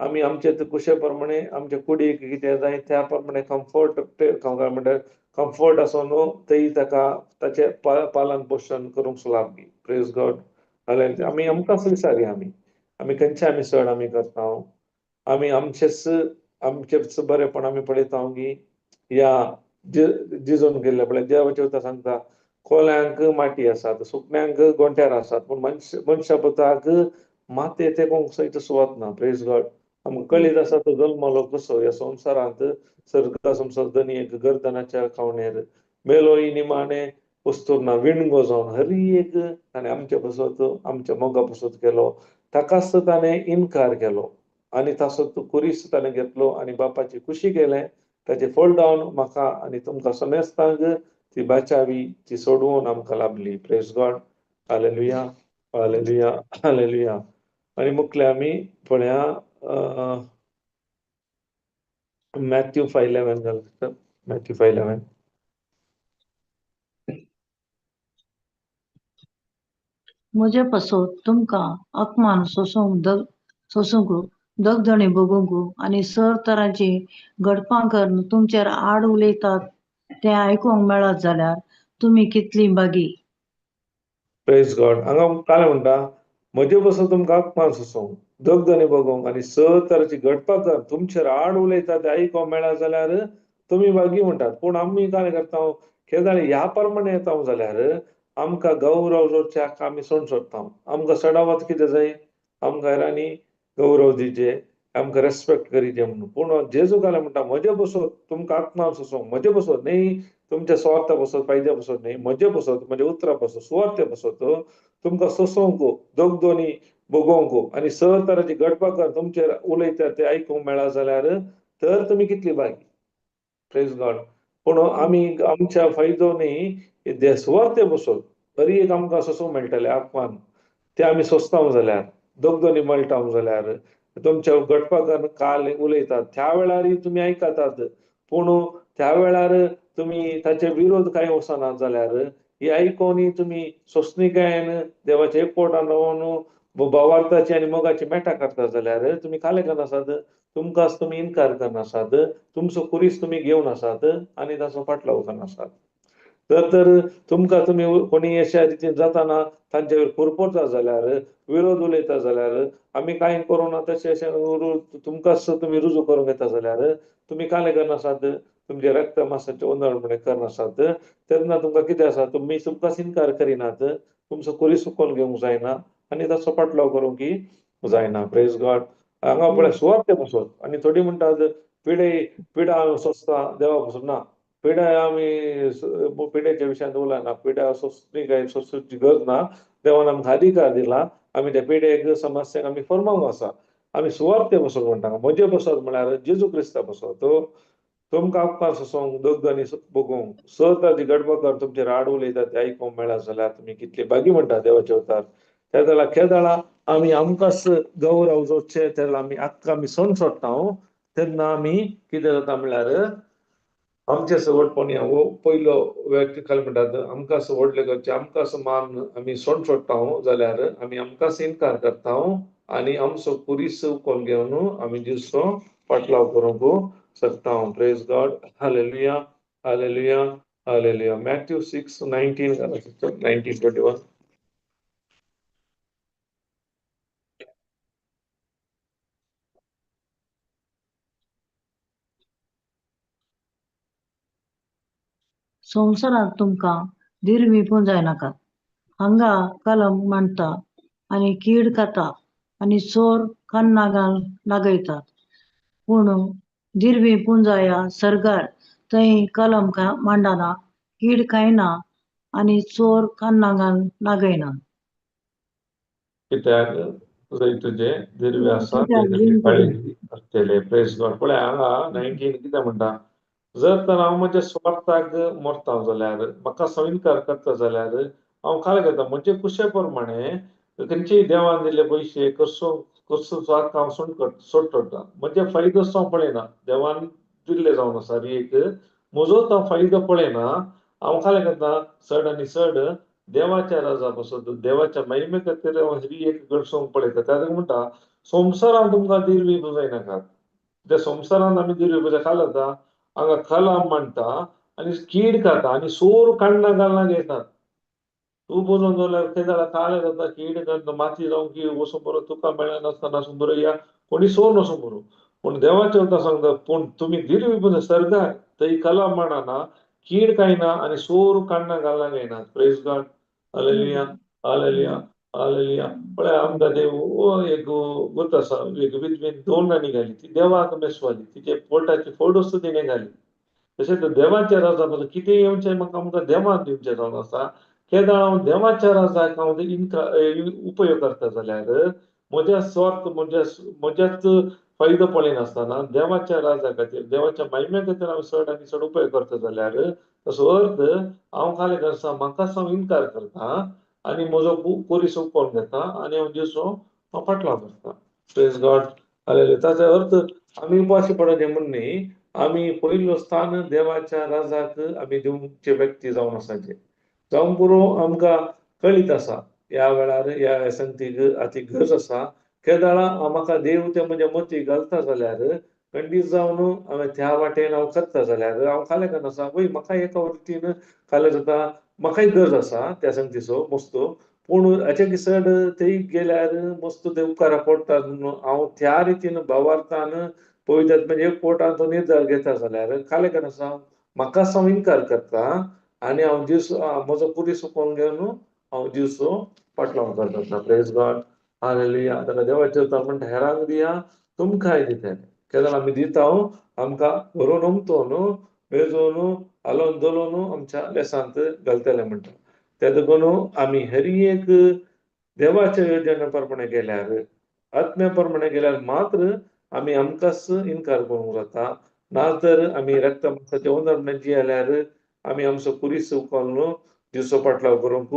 आमी आमचे कुशे प्रमाणे आमच्या कुडीक कितें जाय त्या प्रमाणे म्हणटा कम्फर्ट आसून थंय ताका ताचे पालन पोशण करूंक सुलाभगी प्रेज गॉड हालेलुया आमी आमकांच विचारी आमी खंयचे आमी सण आमी करता आमी आमचेच बरेपण आमी पळयता की या जिजून गेल्ले पळय देवाचे उतर सांगता कोल्यांक माटी आसात सुकण्यांक गोंट्यार आसात पूण मनशा पुताक माते तेकोंक सयत सुवात ना प्रेज गॉड आमकां कळीत आसा तो जल्मलो कसो ह्या संवसारांत सर्गा संसार दनयेक गर्दनाच्या खावणेर मेलोय निमाणे वस्तूर ना विणगो जावन हरी एक ताणें आमचे पसत आमच्या मोगा पसत केलो ताकाच ताणें इन्कार केलो आनी तासो कुरीस ताणें घेतलो आनी बापाची खुशी केलें ताचे फळ जावन म्हाका आनी तुमकां समेस्तांक ती बाचावी ती सोडवून आमकां लाभली प्रेज गॉड हालेलुया हालेलुया हालेलुया आनी मुखले आमी पळया मॅथ्यू 5:11 घालता मॅथ्यू 5:11 म्हजे पासत तुमकां अपमान सोसूंक दगदणी बगूंक आनी सर तरांची गडपां करून तुमचेर आड उलयतात तें आयकूंक मेळत जाल्यार तुमी कितली बागी प्रेज गॉड हांगा काले म्हणटा म्हजे बसून तुमकां अपमान सोसूंक दगदणी बगोवंक आनी स तरांची गडपां कर तुमचेर आड उलयता तें आयकूंक मेळत जाल्यार तुमी बागी म्हणटात पूण आमी कालें करता केदाळे ह्या प्रमाणे येता जाल्यार आमकां गौरव जोडचे आमी सण सोडटा आमकां सणावत कितें जाय आमकां हेरांनी गौरव दिवचे आमकां रेस्पेक्ट करीचे म्हणून पूण जेजू कालें म्हणटा म्हजे बसून तुमकां अपमान सोसूंक म्हजे बसून न्ही तुमच्या स्वार्था बसत फायद्या बसत न्ही म्हजे बसत म्हजे उतरां बसत सुवार्थे बसत तुमकां सोसूंक दोगदोनी बगोवंक आनी स तरांची गडपां कर तुमचेर उलयता ते आयकूंक मेळा जाल्यार तर तुमी कितली बागी प्रेज गॉड पूण आमी आमच्या फायदो न्ही सुवार्थे बसत तरी एक आमकां सोसूंक मेळटलें अपमान ते आमी सोंसता जाल्यार दोगदोनी मळटा जाल्यार तुमच्या गडपां काल उलयतात त्या वेळार तुमी आयकतात पूण त्या वेळार तुमी ताचे विरोध कांय वचनात जाल्यार ही आयकोनी तुमी सोंसणीकायेन देवाच्या एकवटान रावन भावार्थाची आनी मोगाची मेटां करता जाल्यार तुमी कालें करनासात तुमकांच तुमी इन्कार करनासात तुमचो कुरीस तुमी घेवन आसात आनी ताचो फाटलाव करनासात तर तुमकां तुमी कोणी अशा रितीन जाताना तांचे वयर पुरपरता जाल्यार विरोध उलयता जाल्यार आमी कांय करूना तशें तुमकांच तुमी रुजू करूंक येता जाल्यार तुमी कालें करनासात तुमचे रक्त मांसाचे ओंदळपणे करनासात तेन्ना तुमकां कितें आसा तुमी तुमकांच इन्कार करिनात तुमचो कुरीस उखोवन घेवंक जायना आनी ताचो फाटलाव करूंक जायना प्रेज गॉड हांगा पळय सुवार्थे बसत आनी थोडी म्हणटात पिडा सोंसता देवा पासून ना पिडा आमी पिड्याच्या विशयान उलयना पिड्या सोंसची गरज ना देवान आमकां अधिकार दिला आमी त्या पिड्याक समस्याक आमी फर्मावंक आसा आमी सुवार्थे बसत म्हणटा म्हजे बसत म्हळ्यार जेजू क्रिस्ता बसत तुमकां अपमान सोसूंक दोगदनी बगोवंक स तरांची गडपां कर तुमचेर आड उलयता ते आयकूंक मेळा जाल्यार तुमी कितले बागी म्हणटा देवाचे उतार त्या जाल्यार केदाळा आमी आमकांच गौरव जोडचे तेन्ना आमी आख्खा आमी सण सोडटा तेन्ना आमी कितें जाता म्हळ्यार आमचे सवडपणी पयलो व्यक्ती म्हणटात आमकां व्हडले करचे आमकां मान आमी सण सोडटा जाल्यार आमी आमकांच इन्कार करता आनी आमचो कुरीस उखोवन घेवन आमी जिसो फाटलाव करूंक शकता praise God hallelujah hallelujah hallelujah Matthew 6:19 19:21 संवसारांत तुमकां धीर विपूं जायनाकात हांगा कलम मांडटा आनी कीड खाता आनी चोर कान्नागान लागयतात पूण धीर विपूं जाया सरगार थंय कलम मांडना कीड खायना आनी चोर कान्नागान लागयना कित्याक जंय तुजे दिरवे आसा कित्याक थंय तुजी लिंक काळजी आसतले प्रेज गॉड पळय हांगा 19 कितें म्हणटा जर तर हांव म्हज्या स्वार्थाक मरता जाल्यार म्हाका इन्कार करता जाल्यार हांव काय करता म्हणजे कुशे प्रमाणे खंयचेय देवान दिल्ले पयशे कसो स्वार्थ हांव सोडटा म्हणजे फायदो हांव पळयना देवान दिल्ले जावन आसा एक म्हजो तो फायदो पळयना हांव काय करता चड आनी चड देवाच्या राजापासून देवाच्या महिमे खातीर ही एक गडसोंग पळयता ताका म्हणटा संवसारान तुमकां दिरवी बुजाय नाकात. त्या संवसारान आमी दिरवी बुजाय खाल जाता हांगा खला म्हणटा आनी कीड खाता आनी सोर काण्णां घालना घेतात. तूं बोलून जाल्यार ते जाल्यार काळे जाता कीड घालता माती जावं की वचून बरो तुका मेळनासतना बरो या कोणी सोर वचून बरो पूण देवाचें उतर सांगता पूण तुमी दिरवी बुजाय सर्गाय थंय कला म्हणना कीड कांयना आनी सोर काण्णां घालना घेयनात. Praise God. हालेलुया हालेलुया हालेलुया. पळय आमकां देव एक गोत आसा एक विधवेन 2 राणी घाली ती देवाक मेसवाली तिचे पोटाची फोडूच तिणें घाली. तशेंच देवाच्या राजाक कितें येवचें म्हाका आमकां देवाक दिवचें जावन आसा. केदां हांव देवाच्या राजाक हांव उपयोग करता जाल्यार म्हज्या स्वार्थ म्हज्याच फायदो पळयनासतना देवाच्या राजा खातीर देवाच्या महिमे खातीर हांव चड आनी चड उपयोग करता जाल्यार ताचो अर्थ हांव काले करता म्हाकाच हांव इन्कार करता आनी म्हजो परीस उपवन घेता आनी हांव जेसो हांव फाटलाव करता. Praise God. हालेलुया. ताचो अर्थ आमी उपाशी पडप हें म्हण न्ही आमी पयलो स्थान देवाच्या राजाक आमी दिवचे व्यक्ती जावन आसाचे. जावं पुरो आमकां कळीत आसा ह्या वेळार ह्या संगतीक हाची गरज आसा. केदाळा म्हाका देव ते म्हज्या मती घालता जाल्यार खंडीत जावन हांवें त्या वाटेन हांव चलता जाल्यार हांव फाल्यां करनासा वय म्हाका एका वटेन फाल्यां जाता म्हाकाय गरज आसा त्या संगतीचो मस्तो पूण हाचे दिसड थंय गेल्यार मस्तो ते उपकारा पडटात म्हणून हांव त्या रितीन भावार्थान पळयतात म्हणजे एक पोटान तो निर्धार घेता जाल्यार फाल्यां करनासा म्हाकाच हांव इन्कार करता आनी हांव जीस म्हजो पुरीस उपवन घेवन हांव दिवचो फाटलाव करता. Praise God. हालेलुया. ताका देवाचें उतर म्हणटा हेरांक दिया तुमकांय दितले. केदां आमी दिता आमकां व्हरून उमथोवन वेजोवन हालोवन दोलोवन आमच्या लेसांत घालतले म्हणटा. ते देखून आमी हर एक देवाच्या येवजणे प्रमाणे गेल्यार आत्म्या प्रमाणे गेल्यार मात्र आमी आमकांच इन्कार करूंक जाता नातर आमी रक्त मांसाचे उंदरणे जियेल्यार आमी आमचो कुरीस उपवन दिवचो फाटलाव करूंक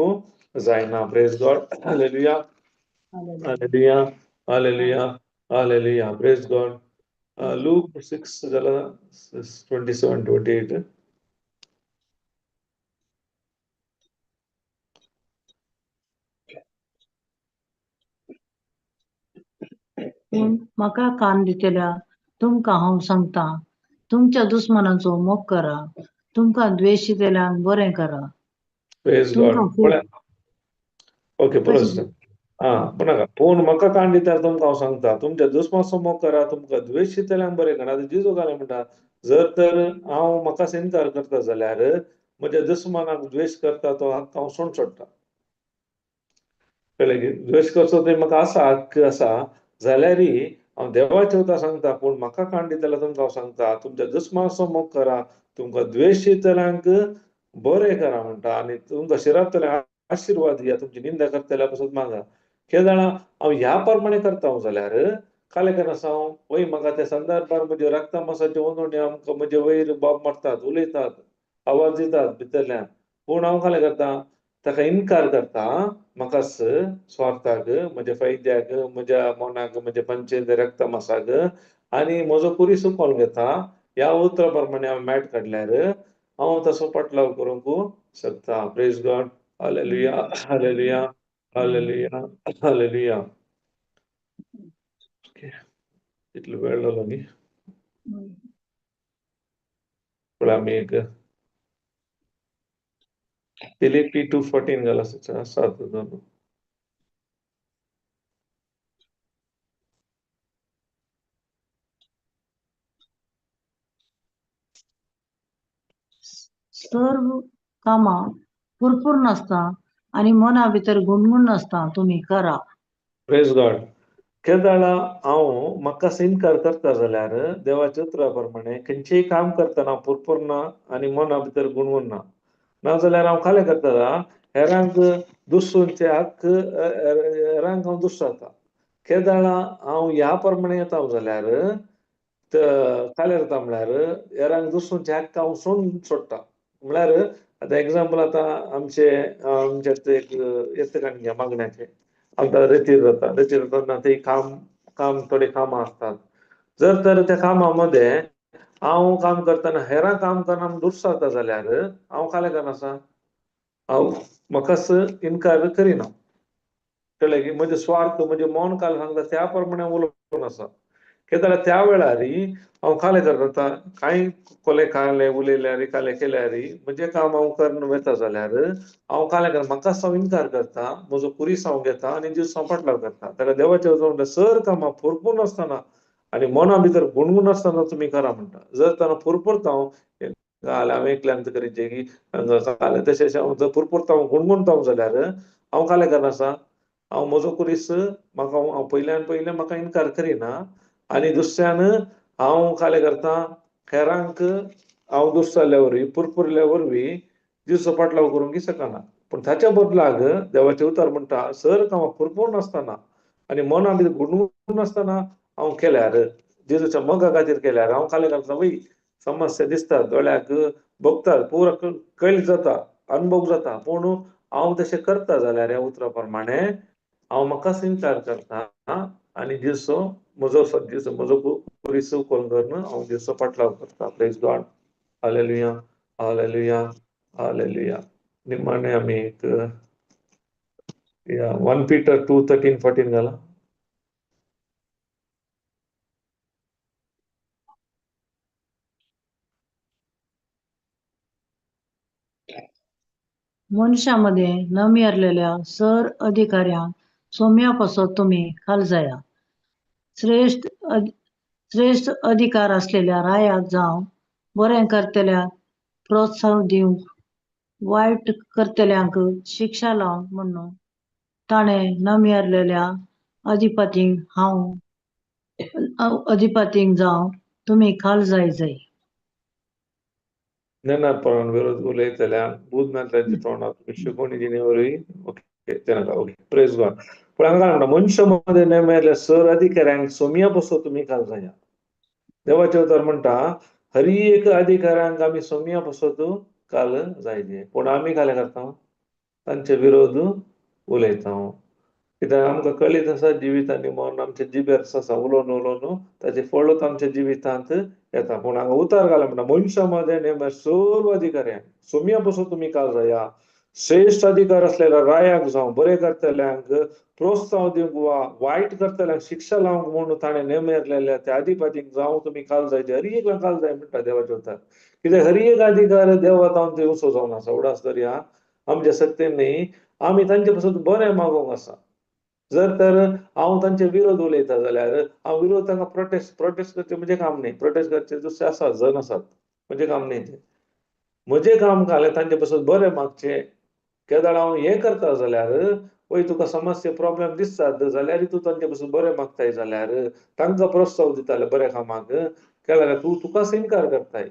जायना. Praise God. Hallelujah hallelujah hallelujah hallelujah. Praise God. Luke 6 जाला 27-28. पूण म्हाका कान दितल्या तुमकां हांव सांगता तुमच्या दुस्मनांचो मोग करा तुमकां द्वेश दितल्यांक बरें करा. Praise God. तुमकां खूब ओके परत पुन्हा पूण म्हाका कान दिता तुमकां हांव सांगता तुमच्या दुस्मनाचो मोग करा तुमकां द्वेश दितल्यांक बरें करा. जिजू घालें म्हणटा जर तर हांव म्हाकाच इन्कार करता जाल्यार म्हज्या दुस्मनाक द्वेश करता तो हक्क हांव सोडून सोडटा. कळ्ळें की द्वेश करचो ते म्हाका आसा हक्क आसा जाल्यारय हांव देवाचें उतर सांगता पूण म्हाका कान दितल्यार तुमकां हांव सांगता तुमच्या दुस्मनाचो मोग करा तुमकां द्वेश दितल्यांक बरें करा म्हणटा आनी तुमकां शिरावतल्यांक आशिर्वाद दिया तुमची निंदा करतल्या पासून मागा. केदां हांव ह्या प्रमाणे करता जाल्यार काले करनासा हांव वय म्हाका त्या संदर्भार म्हज्या रक्ता मांसाचे उंदोणे आमकां म्हजे वयर बाब मारतात उलयतात आवाज दितात भितरल्यान पूण हांव कालें करता ताका इन्कार करता म्हाकाच स्वार्थाक म्हज्या फायद्याक म्हज्या मनाक म्हज्या पंचेंत रक्ता मांसाक आनी म्हजो कुरीस उपवन घेता ह्या उतरा प्रमाणे हांव मॅट काडल्यार हांव तसो फाटलाव करूंक शकता. Praise God. Hallelujah hallelujah hallelujah hallelujah. इतलो वेळ जालो न्ही पण आमी एक फिलिपी 2:14 घाल आसा सर्व कामां पुरपूर नासता आनी मना भितर गुणगुण नासता तुमी करा. Praise God. केदां हांव म्हाकाच इन्कार करता जाल्यार देवाच्या उतरा प्रमाणे खंयचेय काम करतना पुरपूर ना आनी मना भितर गुणगुण ना नाजाल्यार हांव कालें करता हेरांक दुसोवचे हक्क हेरांक हांव दुसरता. केदां हांव ह्या प्रमाणे येता जाल्यार कालें जाता म्हळ्यार हेरांक दुसोवचे हक्क हांव सोडून सोडटा. म्हळ्यार आतां एग्जाम्पल आतां आमचे एक येतकान घ्या मागण्याचे आतां रेतीर जाता थंय काम थोडे कामां आसतात. जर तर त्या कामा मध्ये हांव काम करतना हेरां काम करना दुसरता जाल्यार हांव कालें करनासा हांव म्हाकाच इन्कार करिना. कळलं की म्हणजे स्वार्थ म्हणजे मौन काल सांगता त्या प्रमाणे उलोवन आसा. केदार त्या वेळारी हांव काले करता कांय कोले काले उलयल्यार काले केल्यार म्हणजे काम हांव करून वेता जाल्यार हांव काले कर म्हाका हांव इन्कार करता, म्हजो कुरीस हांव घेता आनी जीव सांपाटला करता. ताका देवाचे वचन सर कामां फुरपूर नासतना आनी मना भितर गुणगुण आसतना तुमी करा म्हणटा. जर ताणें फुरफुरता हांव एकल्यांत करीचे की तशें जर फुरफुरता गुणगुणता जाल्यार हांव काले करनासा. हांव म्हजो कुरीस म्हाका हांव पयल्यान पयलें म्हाका इन्कार करिना आनी दुसऱ्यान हांव काले करता हेरांक हांव दोश जाल्ल्या वरवीं फुरफुरल्या वरवीं जीव सपाटलाव करूंक शकना. पूण ताच्या बदलाक देवाचें उतर म्हणटा सर कामां फुरफूर नासतना आनी मना भितर गुणगुण नासतना हांव केल्यार जेजूच्या मोगा खातीर केल्यार हांव काले करता वय समस्या दिसता दोळ्याक भोगतात पुरो कैल जाता अनुभव जाता पूण हांव तशें करता जाल्यार ह्या उतरा प्रमाणे हांव म्हाकाच इन्कार करता आनी दिवसो म्हजो दिवसो म्हजो कुरीस कोण करून हांव दिवसो पाटलाव करता. Praise God. Hallelujah hallelujah hallelujah. निमाणे आमी एक 1 Peter 2:13-14 घाला. मनुष्यामध्ये न मिळालेल्या सर अधिकाऱ्या सौम्यापासून तुम्ही खालजाया. श्रेष्ठ अधिकार असलेल्या रायाक जावं बरें करतल्याक प्रोत्साहन दिवंक वाईट करतल्यांक शिक्षा लावंक म्हणून ताणें न मिळालेल्या अधिपतींक जावं तुम्ही खालजाय जाय. नेनापणान विरोध उलयतल्यांक बूध नातल्यांच्या तोंडात शिकोवणी दिने वरवीं ओके ते नाका ओके प्रेज गॉड. पूण हांगा काय म्हणटा मनुष्य मध्ये न मेळिल्ल्या सर अधिकाऱ्यांक सोम्या बसो तुमी घालजाया. देवाचे उतर म्हणटा हर एक अधिकाऱ्यांक आमी सोम्या बसोत काल जायचे पूण आमी काले करता तांचे विरोध उलयता. कित्याक आमकां कळीत आसा जिवितांनी मरण आमच्या जिबेर आसा उलोवन उलोवन ताचे फळूच आमच्या जिवितांत येता. पूण हांगा उतार घाला म्हणटा मनशा मध्ये नेम सर्व अधिकाऱ्यांक सोम्या बसो तुमी काल जाया. श्रेष्ठ अधिकार असलेल्या रायाक जावं बरें करतल्यांक प्रोत्साहन दिवंक वा वायट करतल्यांक शिक्षा लावंक म्हणून ताणें नेमलेल्या त्या अधिपतीक जावं तुमी काल जायचे. हर एक काल जाय म्हणटा देवाचे उतर. कित्याक हर एक अधिकार देवा तावन दिवचो जावन आसा. उडास दर्या आमच्या सत्तेन न्ही आमी तांचे पासून बरें मागोंक आसा. जर तर हांव तांचे विरोध उलयता जाल्यार हांव विरोध तांकां प्रोटेस्ट करचें म्हणजे काम न्ही. प्रोटेस्ट करचे दुसरे आसात जण आसात म्हणजे काम न्ही तें. म्हजें काम जालें तांचे पासून बरें मागचें. केदार हांव हें करता जाल्यार पळय तुका समस्या प्रॉब्लेम दिसतात जाल्यार तूं तांचे पासून बरें मागताय जाल्यार तांकां प्रोत्साहन दिताले बऱ्या कामाक केल्यार तूं तुकाच इन्कार करताय.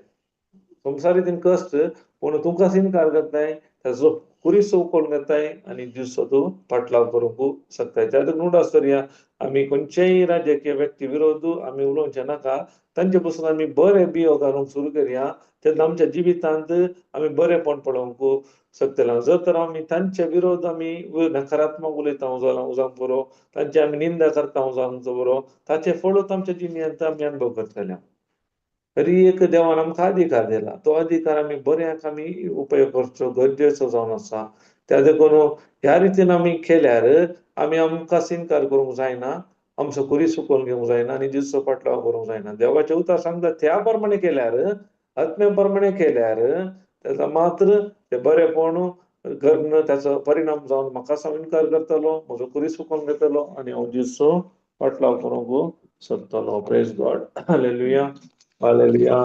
संवसारी तीन कश्ट पूण तुकाच इन्कार करताय ताजो कुरीस उखोवन घेताय आनी दिवसो तूं पाटलाव करूंक शकताय. त्या खातीर उडास करया आमी खंयचेय राजकीय व्यक्ती विरोध आमी उलोवचें नाका. तांचे पासून आमी बरें बियो घालूंक सुरू करया तेन्ना आमच्या जिवितांत आमी बरेंपण पळोवंक शकतले. जर तर आमी तांचे विरोध आमी नकारात्मक उलयता जावंक बरो तांची आमी निंदा करता जावंक बरो ताचे फळूच आमच्या जिणेंत आमी अनुभव करतले. तरी एक देवान आमकां अधिकार दिला तो अधिकार आमी बऱ्याक आमी उपयोग करचो गरजेचो जावन आसा. त्या देखून ह्या रितीन आमी केल्यार आमी आमकांच इन्कार करूंक जायना आमचो कुरीस उखोवन घेवंक जायना आनी दिवचो पाटलाव करूंक जायना. देवाचे उतर सांगता त्या प्रमाणे केल्यार आत्म्या प्रमाणे केल्यार ताका मात्र ते बरेपण करून ताचो परिणाम जावन म्हाकाच हांव इन्कार करतलो म्हजो कुरीस उखोवन घेतलो आनी हांव दिवचो पाटलाव करूंक शकतलो. Praise God. Hallelujah hallelujah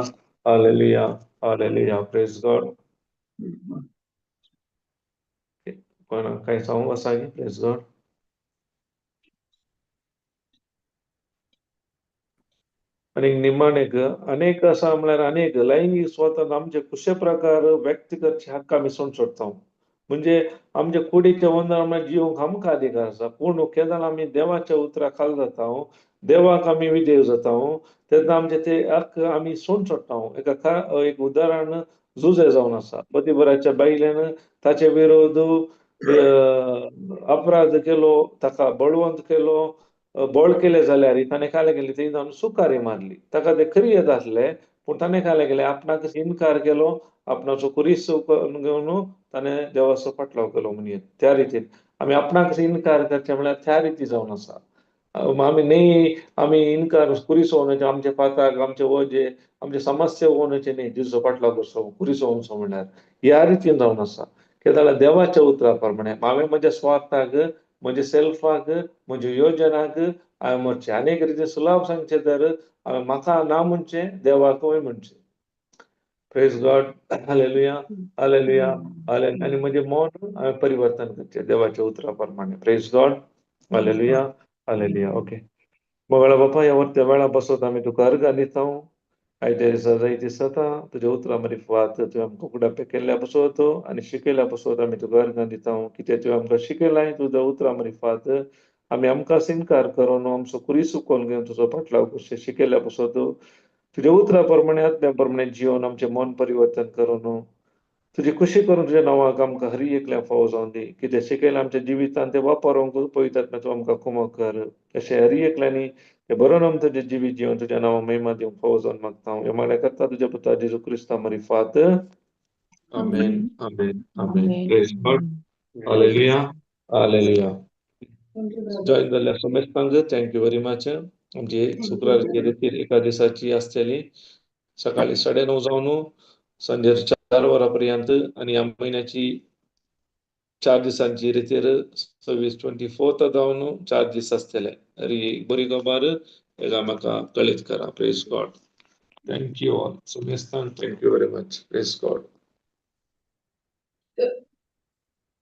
hallelujah hallelujah. Praise God. कोणाक काही सांगूंक आसा की प्रेज गॉड. आणि निमाणेक अनेक असा म्हळ्यार अनेक लैंगिक स्वातंत्र्य आमचे कुशे प्रकार व्यक्त करचे हक्क आमी सोडटा. म्हणजे आमच्या कुडीच्या वंदन जिवंक आमकां अधिकार आसा पूण केदार आमी देवाच्या उतरा खाल जाता देवाक आमी विधेय जाता तेन्ना आमचे ते हक्क आमी सोडटा. एक उदाहरण जुजे जावन आसा. पतिबराच्या बायलेन ताचे विरोध अपराध केलो ताका बळवंत केलो बळ केले जाल्यार ताणें काय केलें ती जावन सुपारी मारली ताका ते खरी येत आसले पूण ताणें काय केलें आपणाक इन्कार केलो आपणाचो कुरीस घेवन ताणें देवाचो फाटलाव केलो म्हणून त्या रितीन आमी आपणाक इन्कार करचे म्हळ्यार त्या रिती जावन आसा आमी न्ही आमी इन्कार कुरीस होवनचे आमचे पाताक आमचे वजे आमचे समस्या होवनचे न्ही जेजूचो फाटलाव करचो कुरीस होवनचो म्हळ्यार ह्या रितीन जावन आसा कित्याक जाल्यार देवाच्या उतरा प्रमाणे हांवें म्हज्या स्वार्थाक म्हज्या सेल्फाक म्हज्या योजनाक हांवें म्हणचें आनी एक रितीन सुलाभ सांगचें तर हांवें म्हाका ना म्हणचें देवाकूय म्हणचें प्रेज गॉड हालेलुया हालेलुया हालेलुया आनी म्हजें मन हांवें परिवर्तन करचें देवाच्या उतरा प्रमाणे प्रेज गॉड हालेलुया हालेलुया ओके मोगळा बापा ह्या वेळा बसत आमी तुका अर्घ दितां आयच्या दिसा जायती सतां तुज्या उतरां मरी फात तुवें आमकां फुडार केल्ल्या बसत आनी शिकयल्या बसत आमी तुका अर्घ दितां कितें तुवें आमकां शिकयलां तुज्या उतरां मरी फात आमी आमकांच इन्कार करून आमचो कुरीस चुकोवन घेवन तुजो फाटलाव करचें शिकयल्या बसत तुज्या उतरा प्रमाणे आत्म्या प्रमाणे जिवन आमचें मन परिवर्तन करून तुजी खुशी करून तुज्या नांवाक आमकां हरी एकल्या फावो जावन दी कितें शिकयलां आमच्या जिवितांत तें वापरूंक पळयतात तूं आमकां कुमक कर तशें हरी एकल्यांनी तें बरोवन आमी तुजें जिवीत जिवन तुज्या नांवाक महिमा दिवंक फावो जावन मागता हांव मागणें करता तुज्या पुता जेजू क्रिस्ता मरी फात आमेन आमेन आमेन प्रेज गॉड हालेलुया हालेलुया जॉईन जाल्ल्या समेस्तांक थँक्यू व्हेरी मच आमची शुक्रारची रितीर एका दिसाची आसतली सकाळी 9:30 जावन सांजे 4 वरां पर्यंत आनी ह्या म्हयन्याची 4 दिसांची रितीर 24 जावन 4 दीस आसतले बरी खबर म्हाका कळीत करा प्रेज गॉड थँक्यू ऑल समेस्तांक thank you very much praise God